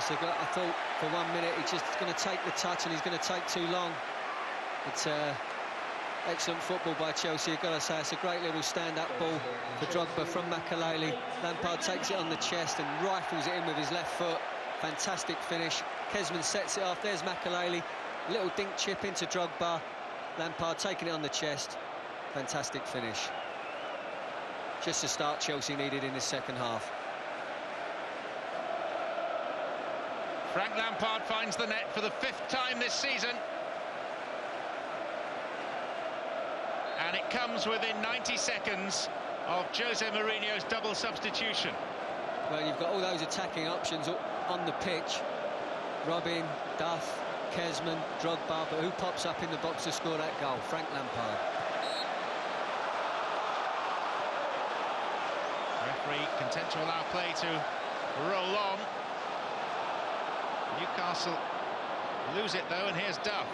So I thought for 1 minute he's just going to take the touch and he's going to take too long. It's excellent football by Chelsea, you've got to say. It's a great little stand-up ball for Drogba from Makelele. Lampard takes it on the chest and rifles it in with his left foot. Fantastic finish. Kesman sets it off. There's Makelele. Little dink chip into Drogba. Lampard taking it on the chest. Fantastic finish. Just the start Chelsea needed in the second half. Frank Lampard finds the net for the 5th time this season. And it comes within 90 seconds of Jose Mourinho's double substitution. Well, you've got all those attacking options on the pitch. Robin, Duff, Kesman, Drogba, but who pops up in the box to score that goal? Frank Lampard. Referee content to allow play to roll on. Newcastle lose it though, and here's Duff.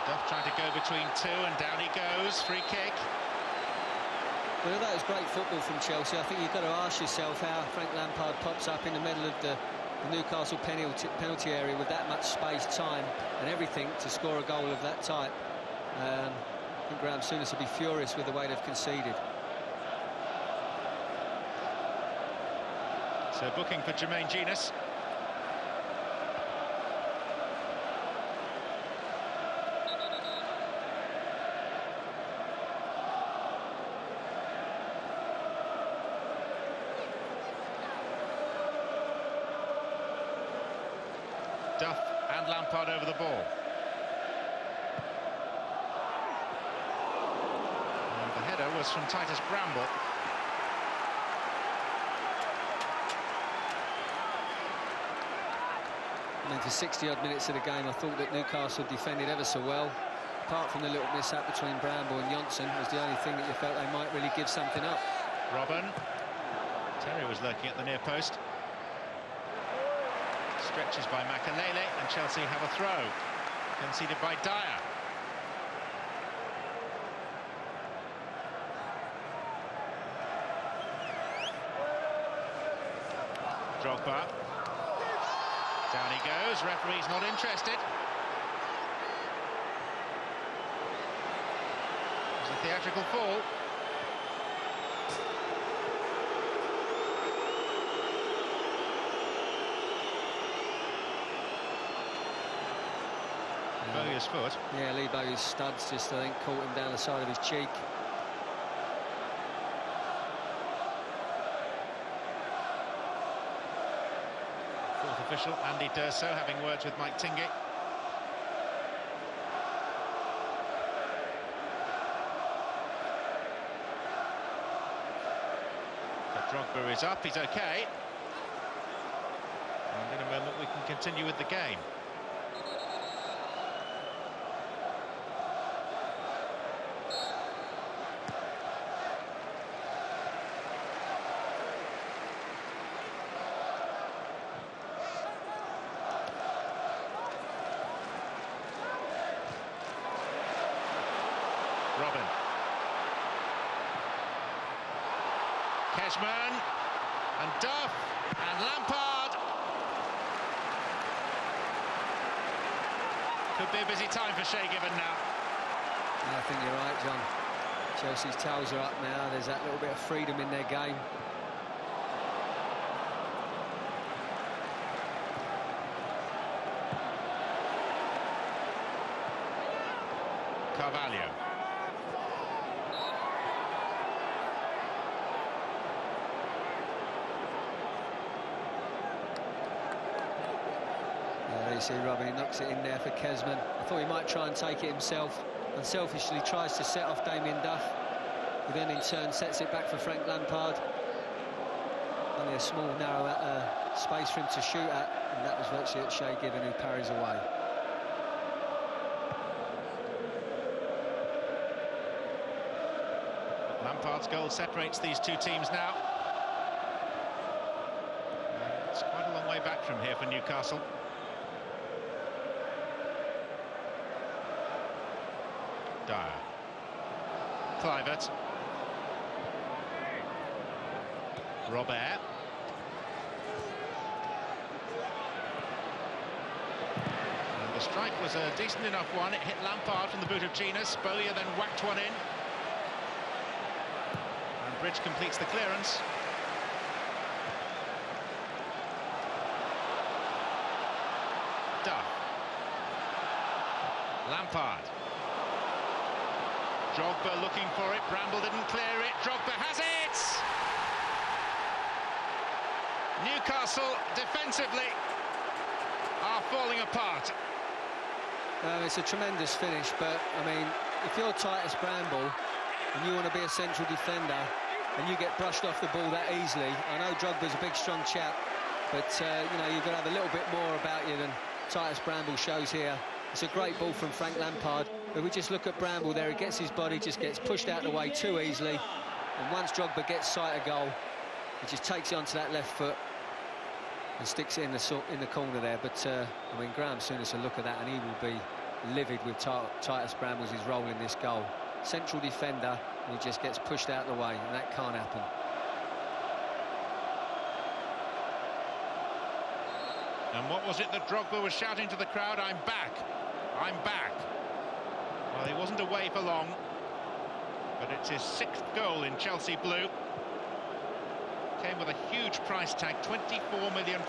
Duff trying to go between two, and down he goes. Free kick. Well, that was great football from Chelsea. I think you've got to ask yourself how Frank Lampard pops up in the middle of the Newcastle penalty area with that much space, time and everything to score a goal of that type. I think Graham Souness will be furious with the way they've conceded. So booking for Jermaine Genius. Duff and Lampard over the ball. And the header was from Titus Bramble. I mean, for 60-odd minutes of the game, I thought that Newcastle defended ever so well. Apart from the little mishap between Bramble and Johnson, was the only thing that you felt they might really give something up. Robin. Terry was lurking at the near post. Stretches by Makelele, and Chelsea have a throw. Conceded by Dyer. Drogba. Down he goes. Referee's not interested. It's a theatrical fall. Bowier's foot. Yeah, Lee Bowier's studs just, I think, caught him down the side of his cheek. Fourth official, Andy D'Urso, having words with Mike Tingey. Drogba is up, he's okay. And in a moment we can continue with the game. Robin. Cashman and Duff and Lampard. Could be a busy time for Shay Given now. I think you're right, John. Chelsea's towels are up now. There's that little bit of freedom in their game. Carvalho. There you see Robin, he knocks it in there for Kesman. I thought he might try and take it himself. Unselfishly tries to set off Damien Duff, who then in turn sets it back for Frank Lampard. Only a small, narrow space for him to shoot at, and that was virtually at Shay Given, who parries away. Lampard's goal separates these two teams now. It's quite a long way back from here for Newcastle. Dyer. Kluivert. Robert. And the strike was a decent enough one. It hit Lampard from the boot of Genus. Bowyer then whacked one in. And Bridge completes the clearance. Duff. Lampard. Drogba looking for it, Bramble didn't clear it, Drogba has it! Newcastle defensively are falling apart. It's a tremendous finish, but I mean, if you're Titus Bramble and you want to be a central defender and you get brushed off the ball that easily, I know Drogba's a big strong chap, but you know, you've got to have a little bit more about you than Titus Bramble shows here. It's a great ball from Frank Lampard, but we just look at Bramble there, he gets his body, just gets pushed out of the way too easily, and once Drogba gets sight of goal, he just takes it onto that left foot and sticks it in the corner there. But I mean, Graham Souness will look at that and he will be livid with Titus Bramble's role in this goal. Central defender, and he just gets pushed out of the way, and that can't happen. And what was it that Drogba was shouting to the crowd? I'm back, I'm back. Well, he wasn't away for long, but it's his 6th goal in Chelsea blue. Came with a huge price tag, £24 million.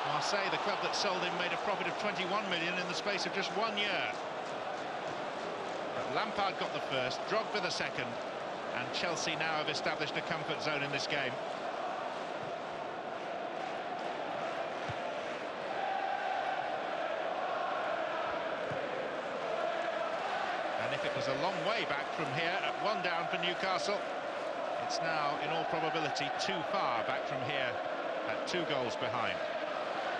Marseille, the club that sold him, made a profit of 21 million in the space of just 1 year. But Lampard got the first, Drogba the second, and Chelsea now have established a comfort zone in this game. And if it was a long way back from here at 1 down for Newcastle, it's now, in all probability, too far back from here at 2 goals behind.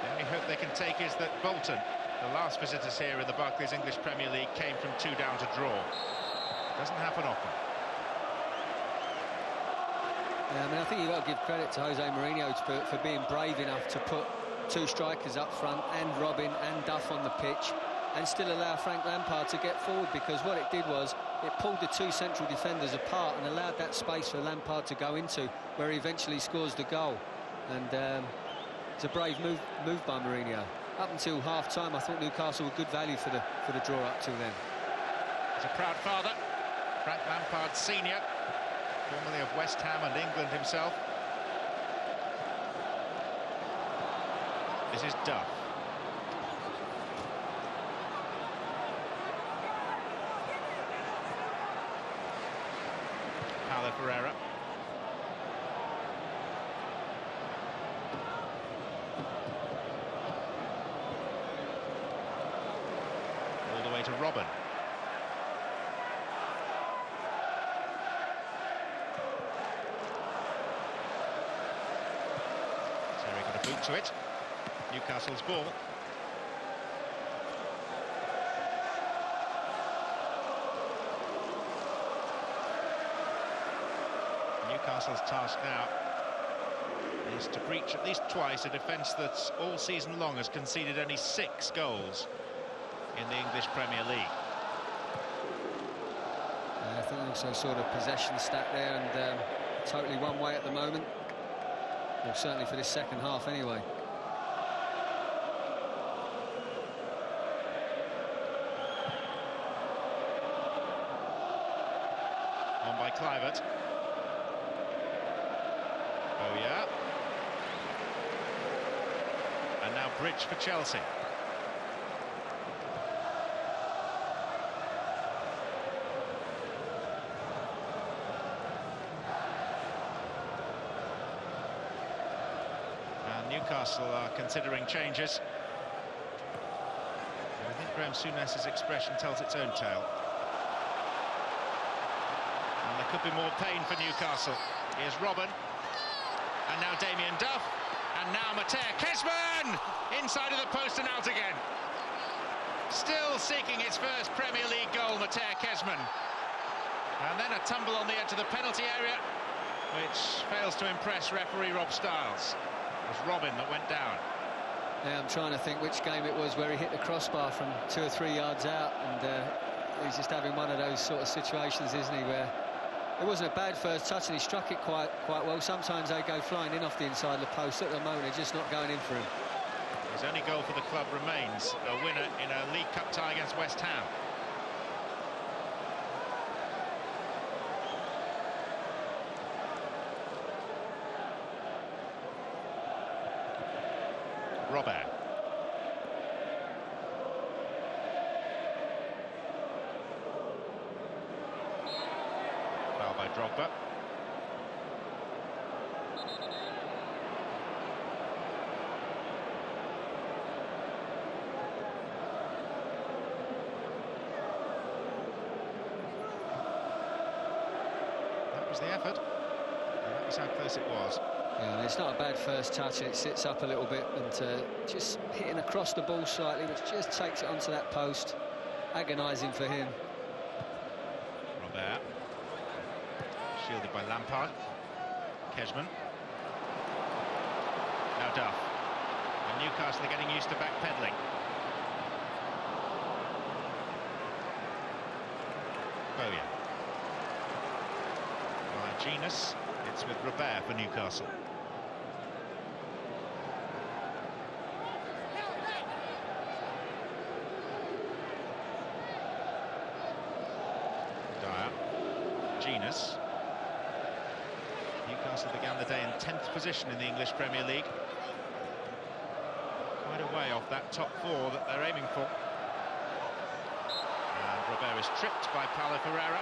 The only hope they can take is that Bolton, the last visitors here in the Barclays English Premier League, came from 2 down to draw. Doesn't happen often. Yeah, I mean, I think you've got to give credit to Jose Mourinho for being brave enough to put 2 strikers up front and Robin and Duff on the pitch and still allow Frank Lampard to get forward, because what it did was it pulled the 2 central defenders apart and allowed that space for Lampard to go into, where he eventually scores the goal. And it's a brave move by Mourinho. Up until half-time, I thought Newcastle were good value for the draw up till then. He's a proud father, Frank Lampard Senior, formerly of West Ham and England himself. This is Duff. Paulo Ferreira. All the way to Robin. onto it. Newcastle's ball. Newcastle's task now is to breach at least twice a defence that's all season long has conceded only 6 goals in the English Premier League. I think also sort of possession stat there, and totally one way at the moment. Well, certainly for this second half anyway. On by Clivert. Oh yeah. And now Bridge for Chelsea. And Newcastle are considering changes. I think Graham Souness's expression tells its own tale. And there could be more pain for Newcastle. Here's Robin. And now Damien Duff. And now Mateo Kezman! Inside of the post and out again. Still seeking his first Premier League goal, Mateo Kezman. And then a tumble on the edge of the penalty area, which fails to impress referee Rob Stiles. It was Robin that went down. Yeah, I'm trying to think which game it was where he hit the crossbar from 2 or 3 yards out, and he's just having one of those sort of situations, isn't he, where it wasn't a bad first touch and he struck it quite well. Sometimes they go flying in off the inside of the post. At the moment, they're just not going in for him. His only goal for the club remains a winner in a League Cup tie against West Ham. Robert. Foul by Drogba. That was the effort. And that was how close it was. Yeah, it's not a bad first touch, and it sits up a little bit, and just hitting across the ball slightly, which just takes it onto that post. Agonising for him. Robert. Shielded by Lampard. Kezman. Now Duff. And Newcastle are getting used to backpedalling. Bowyer. By Genus. It's with Robert for Newcastle. Dyer. Genus. Newcastle began the day in 10th position in the English Premier League. Quite a way off that top 4 that they're aiming for. And Robert is tripped by Paulo Ferreira.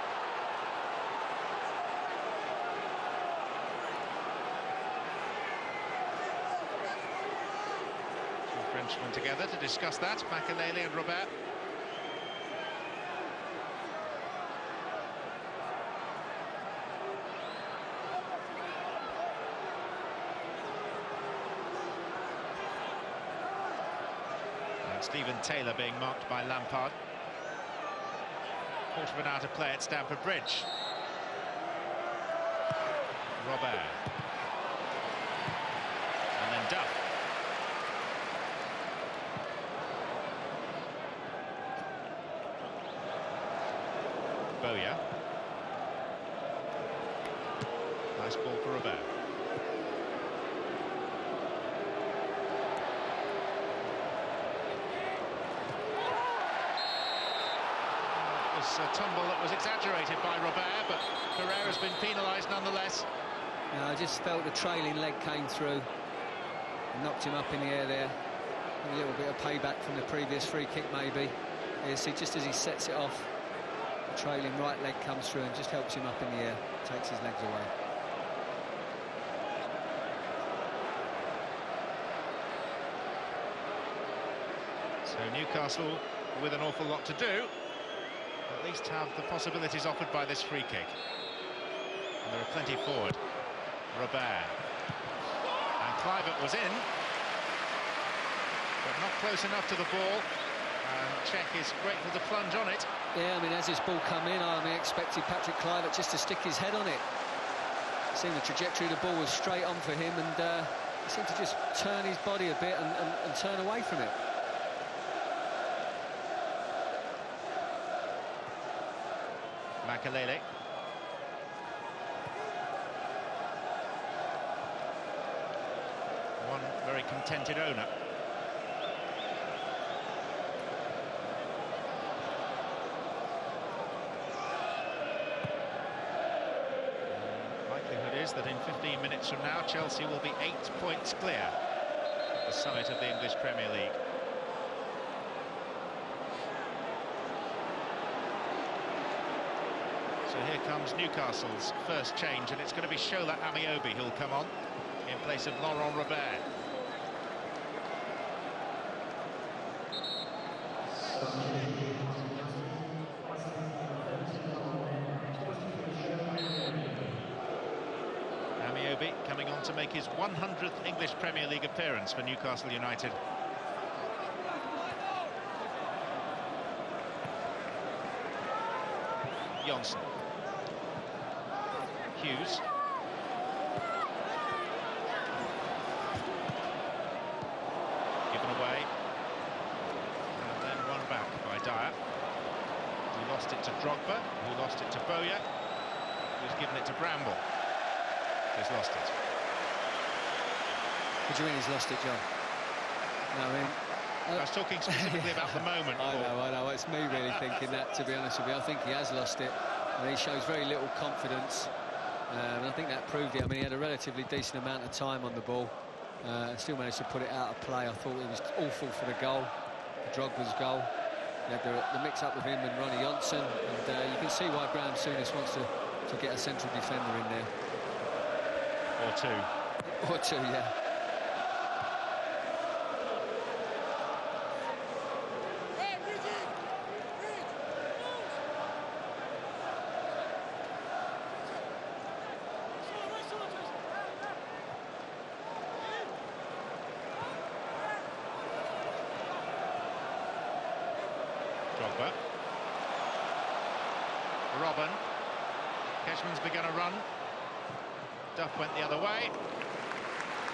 Frenchmen together to discuss that, Makelele and Robert. And Stephen Taylor being marked by Lampard. Quarter of an hour to play at Stamford Bridge. Robert. And then Duff. Bowyer. Nice ball for Robert. It was a tumble that was exaggerated by Robert, but Ferreira's been penalised nonetheless. No, I just felt the trailing leg came through and knocked him up in the air there. A little bit of payback from the previous free kick, maybe. You see, just as he sets it off, the trailing right leg comes through and just helps him up in the air, takes his legs away. So Newcastle, with an awful lot to do, at least have the possibilities offered by this free kick. And there are plenty forward. Robert. And Clivert was in. but not close enough to the ball. And Czech is grateful to plunge on it. Yeah, I mean, as this ball come in, I expected Patrick Kluivert just to stick his head on it. Seemed the trajectory of the ball was straight on for him, and he seemed to just turn his body a bit and turn away from it. Makalele. One very contented owner. Likelihood is that in 15 minutes from now, Chelsea will be 8 points clear at the summit of the English Premier League. So here comes Newcastle's first change, and it's going to be Shola Amiobi who'll come on in place of Laurent Robert. Amiobi coming on to make his 100th English Premier League appearance for Newcastle United. Johnson. Hughes. Given away. And then won back by Dyer. Who lost it to Drogba, who lost it to Bowyer, who's given it to Bramble. He's lost it. What do you mean he's lost it, John? No, I mean... I was talking specifically about the moment. I know. It's me really thinking that, to be honest with you. I think he has lost it. And he shows very little confidence. And I think that proved it. I mean, he had a relatively decent amount of time on the ball. And still managed to put it out of play. I thought it was awful for the goal. The Drogba's goal. You had the mix-up with him and Ronnie Johnson. And you can see why Graham Souness wants to get a central defender in there. Or two. Or two, yeah. Drogba. Robin. Cashman's begun a run. Duff went the other way.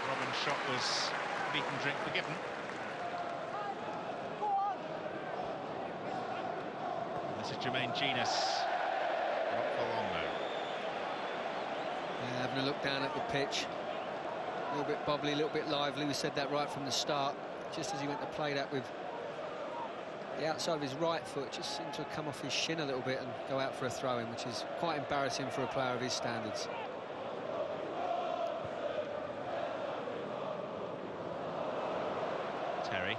Robin's shot was meat and drink forgiven. This is Jermaine Genius. Not for long, though. Yeah, having a look down at the pitch. A little bit bubbly, a little bit lively. We said that right from the start. Just as he went to play that with the outside of his right foot, just seemed to have come off his shin a little bit and go out for a throw-in, which is quite embarrassing for a player of his standards. Terry.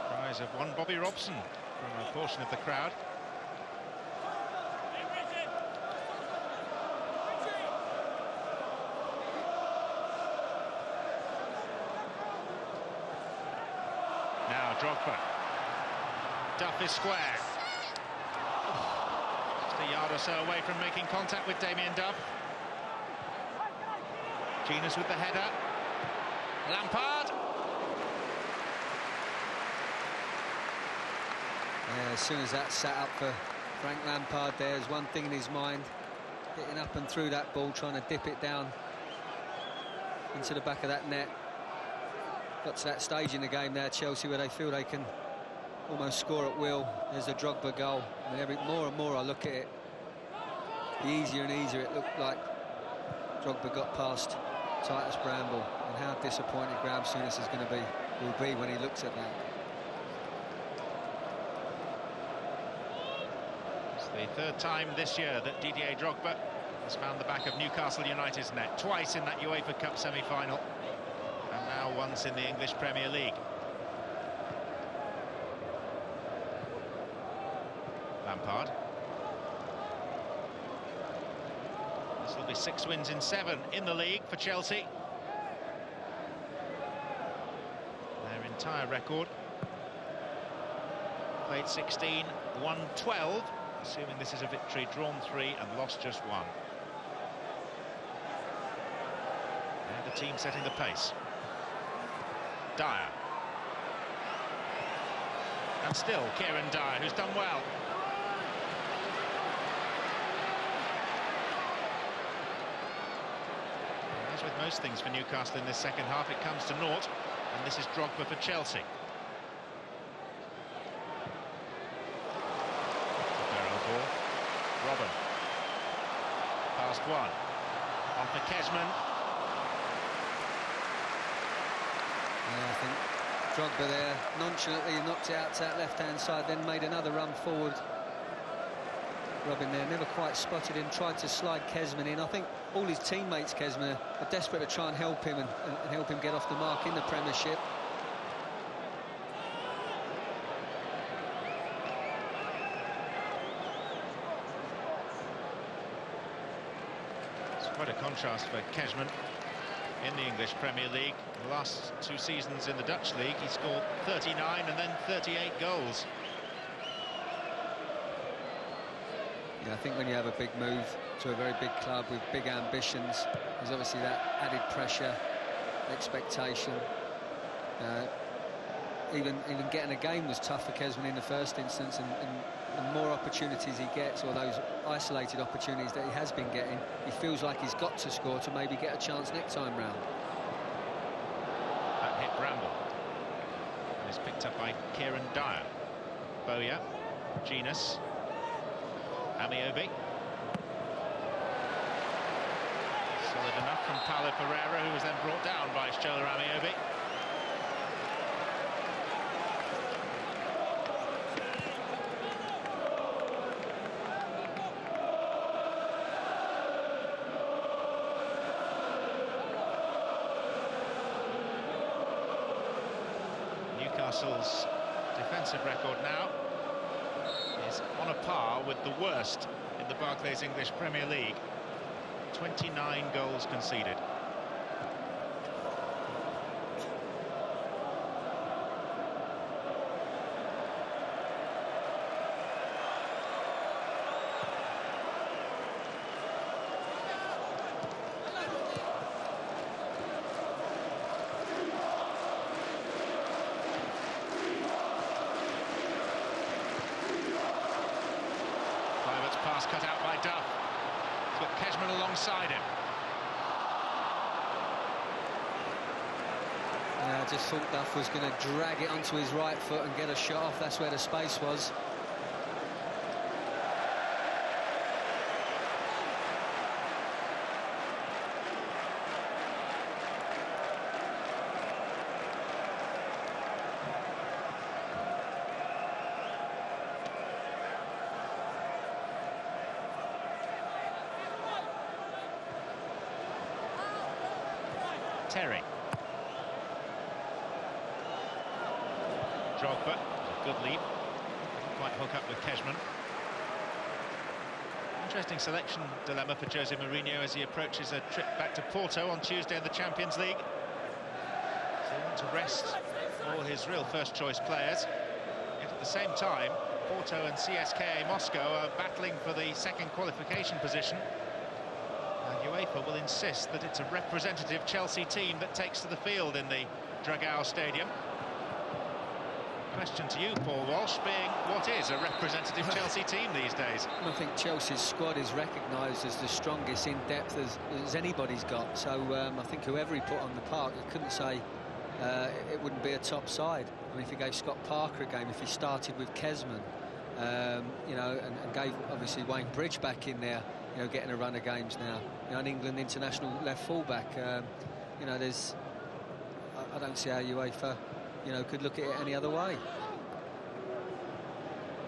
Cries of one Bobby Robson from a portion of the crowd. Now Drogba. Duff is square. Just a yard or so away from making contact with Damien Duff. Genius with the header. Lampard. Yeah, as soon as that sat up for Frank Lampard, there's one thing in his mind, getting up and through that ball, trying to dip it down into the back of that net. Got to that stage in the game there, Chelsea, where they feel they can almost score at will. There's a Drogba goal. I mean, more and more I look at it, the easier and easier it looked like Drogba got past Titus Bramble, and how disappointed Graham Souness will be when he looks at that. It's the third time this year that Didier Drogba has found the back of Newcastle United's net, twice in that UEFA Cup semi-final, and now once in the English Premier League. Lampard. This will be 6 wins in 7 in the league for Chelsea. Their entire record. Played 16, won 12, assuming this is a victory, drawn 3 and lost just 1. And team setting the pace. Dyer. And still Kieran Dyer, who's done well. As with most things for Newcastle in this second half, it comes to naught, and this is Drogba for Chelsea. Barrel ball. Robin. Past one. On for Kezman. Yeah, I think Drogba there nonchalantly knocked it out to that left-hand side, then made another run forward. Robin there never quite spotted him, tried to slide Kezman in. I think all his teammates, Kezman, are desperate to try and help him and help him get off the mark in the Premiership. It's quite a contrast for Kezman in the English Premier League. The last 2 seasons in the Dutch League, he scored 39 and then 38 goals. Yeah, I think when you have a big move to a very big club with big ambitions, there's obviously that added pressure, expectation. Even getting a game was tough for Kezman in the first instance, and the more opportunities he gets, or those isolated opportunities that he has been getting, he feels like he's got to score to maybe get a chance next time round. That hit Bramble. And it's picked up by Kieran Dyer. Bowyer, Genus, Amiobi. Solid enough from Paulo Ferreira, who was then brought down by Shola Amiobi. Newcastle's defensive record now is on a par with the worst in the Barclays English Premier League. 29 goals conceded. Pass cut out by Duff. He's got Kezman alongside him. Yeah, I just thought Duff was going to drag it onto his right foot and get a shot off. That's where the space was. Terry. Drogba, a good lead. Didn't quite hook up with Kezman. Interesting selection dilemma for Jose Mourinho as he approaches a trip back to Porto on Tuesday in the Champions League. So he wants to rest all his real first-choice players. Yet at the same time, Porto and CSKA Moscow are battling for the second qualification position. UEFA will insist that it's a representative Chelsea team that takes to the field in the Dragao Stadium. Question to you, Paul Walsh, being what is a representative Chelsea team these days? I think Chelsea's squad is recognised as the strongest in depth as anybody's got. So I think whoever he put on the park, you couldn't say it wouldn't be a top side. I mean, if he gave Scott Parker a game, if he started with Kezman, you know, and gave obviously Wayne Bridge back in there, you know, getting a run of games now. You know, an England international left fullback. You know, I don't see how UEFA, you know, could look at it any other way.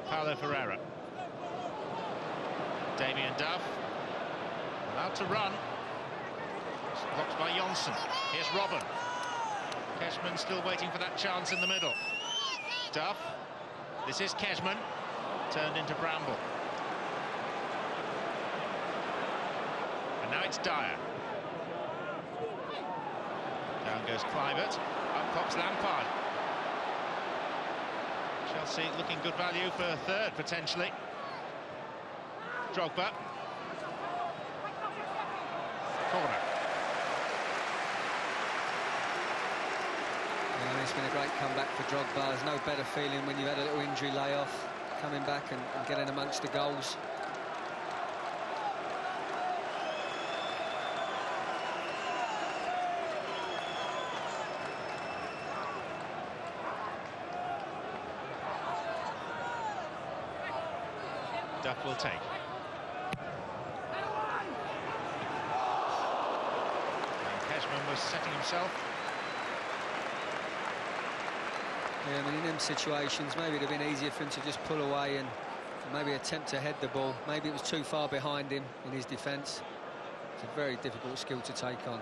Paulo Ferreira. Damien Duff. Allowed to run. It's blocked by Johnson. Here's Robin. Kezman still waiting for that chance in the middle. Duff. This is Kezman. Turned into Bramble. And now it's Dyer. Down goes Kluivert. Up pops Lampard. Chelsea looking good value for a third, potentially. Drogba. Corner. it's been a great comeback for Drogba. There's no better feeling when you've had a little injury layoff, coming back and getting amongst the goals. Duff will take. And Cashman was setting himself. Yeah, I mean, in them situations, maybe it'd have been easier for him to just pull away and maybe attempt to head the ball. Maybe it was too far behind him in his defence. It's a very difficult skill to take on.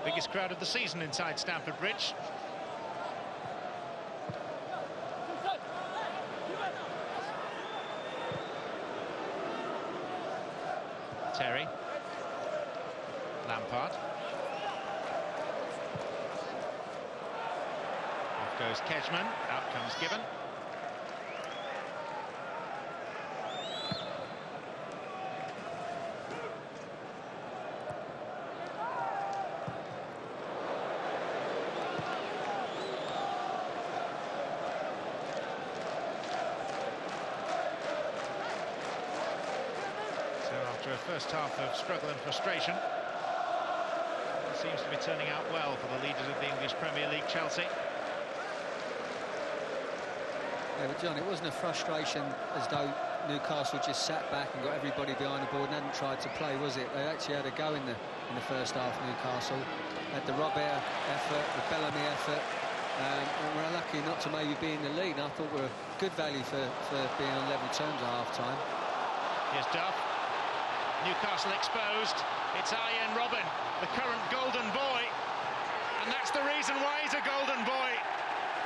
Biggest crowd of the season inside Stamford Bridge. Terry. Lampard. Off goes Kedgman. Out comes Gibbon. After a first half of struggle and frustration, it seems to be turning out well for the leaders of the English Premier League, Chelsea. Yeah, but John, it wasn't a frustration as though Newcastle just sat back and got everybody behind the board and hadn't tried to play, was it? They actually had a go in the first half, Newcastle. Had the Robert effort, the Bellamy effort, and we're unlucky not to maybe be in the lead. And I thought we were good value for being on level terms at half-time. Here's Duff. Newcastle exposed. It's Arjen Robben, the current golden boy, and that's the reason why he's a golden boy,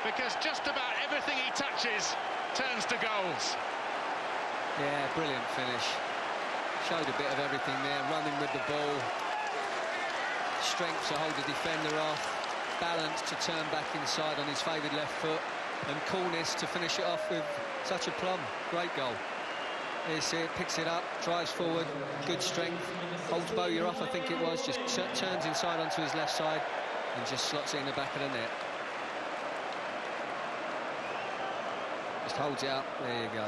because just about everything he touches turns to goals. Yeah, brilliant finish. Showed a bit of everything there, running with the ball, strength to hold the defender off, balance to turn back inside on his favoured left foot, and coolness to finish it off with such a plum. Great goal. You see it, picks it up, drives forward, good strength, holds Bowyer off, I think it was, just turns inside onto his left side and just slots it in the back of the net. Just holds it up, there you go,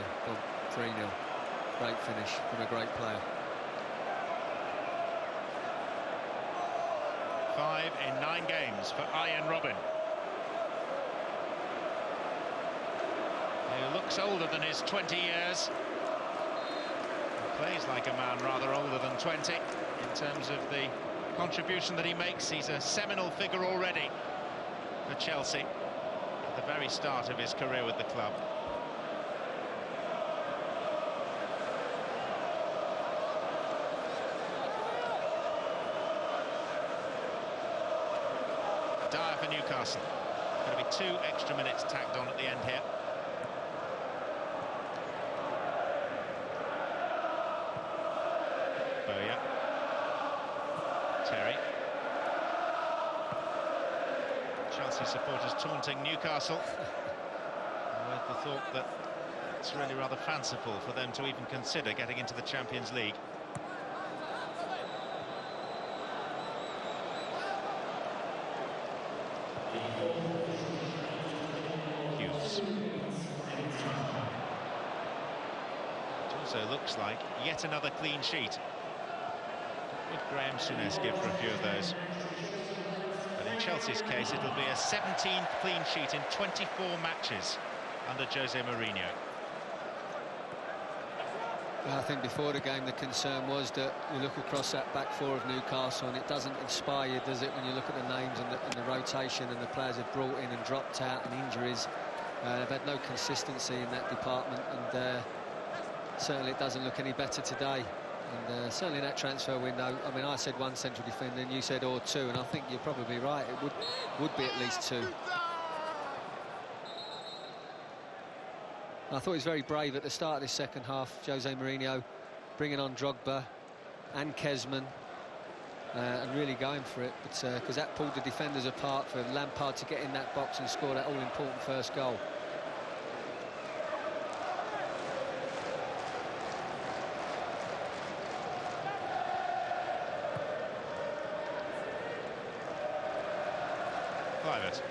3-0. Great finish from a great player. 5 in 9 games for Arjen Robben, who looks older than his 20 years. Plays like a man rather older than 20 in terms of the contribution that he makes. He's a seminal figure already for Chelsea at the very start of his career with the club. Dire for Newcastle. Going to be 2 extra minutes tacked on at the end here. Bowyer. Terry. Chelsea supporters taunting Newcastle with the thought that it's really rather fanciful for them to even consider getting into the Champions League. Hughes. It also looks like yet another clean sheet. Would Graham Souness give for a few of those? But in Chelsea's case, it'll be a 17th clean sheet in 24 matches under Jose Mourinho. Well, I think before the game the concern was that you look across that back four of Newcastle and it doesn't inspire you, does it, when you look at the names and the rotation and the players have brought in and dropped out and injuries. They've had no consistency in that department, and certainly it doesn't look any better today. And certainly in that transfer window, I mean, I said one central defender and you said or two, and I think you're probably right, it would be at least 2. I thought he was very brave at the start of this second half, Jose Mourinho, bringing on Drogba and Kedgman and really going for it, but because that pulled the defenders apart for Lampard to get in that box and score that all-important first goal. private.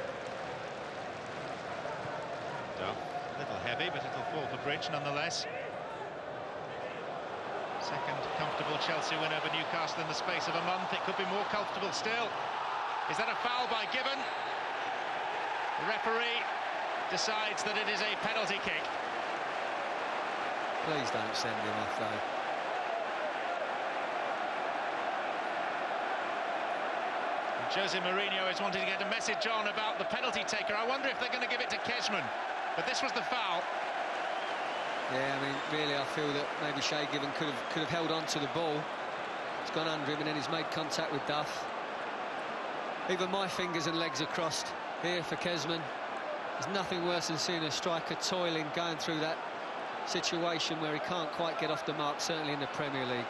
Duff, a little heavy, but it'll fall for Bridge nonetheless. Second comfortable Chelsea win over Newcastle in the space of a month. It could be more comfortable still. Is that a foul by Gibbon? The referee decides that it is a penalty kick. Please don't send him off, though. Jose Mourinho is wanting to get a message on about the penalty taker. I wonder if they're going to give it to Kezman. But this was the foul. Yeah, I mean, really, I feel that maybe Shay Gibbon could have held on to the ball. It's gone under him and then he's made contact with Duff. Even my fingers and legs are crossed here for Kezman. There's nothing worse than seeing a striker toiling, going through that situation where he can't quite get off the mark, certainly in the Premier League.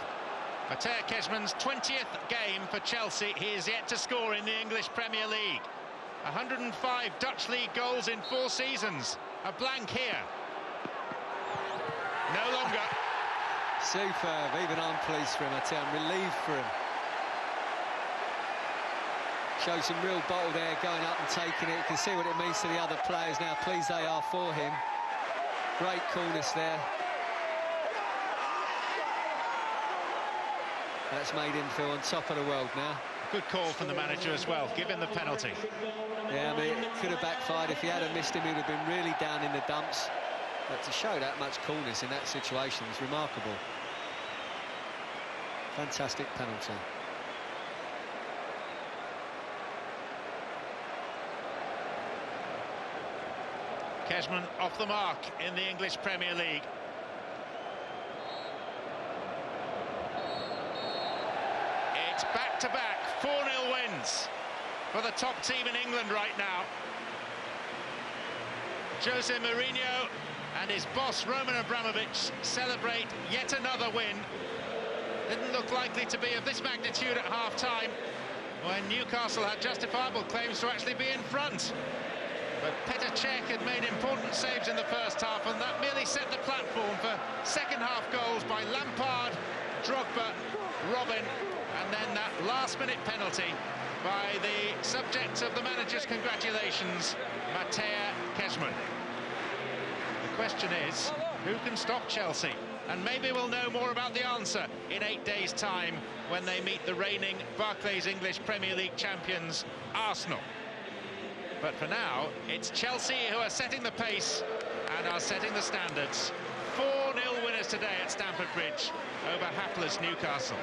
Mateo Kezman's 20th game for Chelsea. He is yet to score in the English Premier League. 105 Dutch League goals in 4 seasons. A blank here. No longer. Superb. Even I'm pleased for him, I tell him. Relieved for him. Shows some real bottle there, going up and taking it. You can see what it means to the other players now. Pleased they are for him. Great coolness there. That's made him feel on top of the world now. Good call from the manager as well, given the penalty. Yeah, I mean, it could have backfired. If he had missed him, he would have been really down in the dumps. But to show that much coolness in that situation is remarkable. Fantastic penalty. Kezman off the mark in the English Premier League. It's back-to-back 4-0 wins for the top team in England right now. Jose Mourinho and his boss Roman Abramovich celebrate yet another win. Didn't look likely to be of this magnitude at half-time when Newcastle had justifiable claims to actually be in front. But Petr Cech had made important saves in the first half, and that merely set the platform for second-half goals by Lampard, Drogba, Robin, and then that last-minute penalty by the subject of the manager's congratulations, Mateo Kezman. The question is, who can stop Chelsea? And maybe we'll know more about the answer in 8 days' time when they meet the reigning Barclays English Premier League champions, Arsenal. But for now, it's Chelsea who are setting the pace and are setting the standards. 4-0 winners today at Stamford Bridge over hapless Newcastle.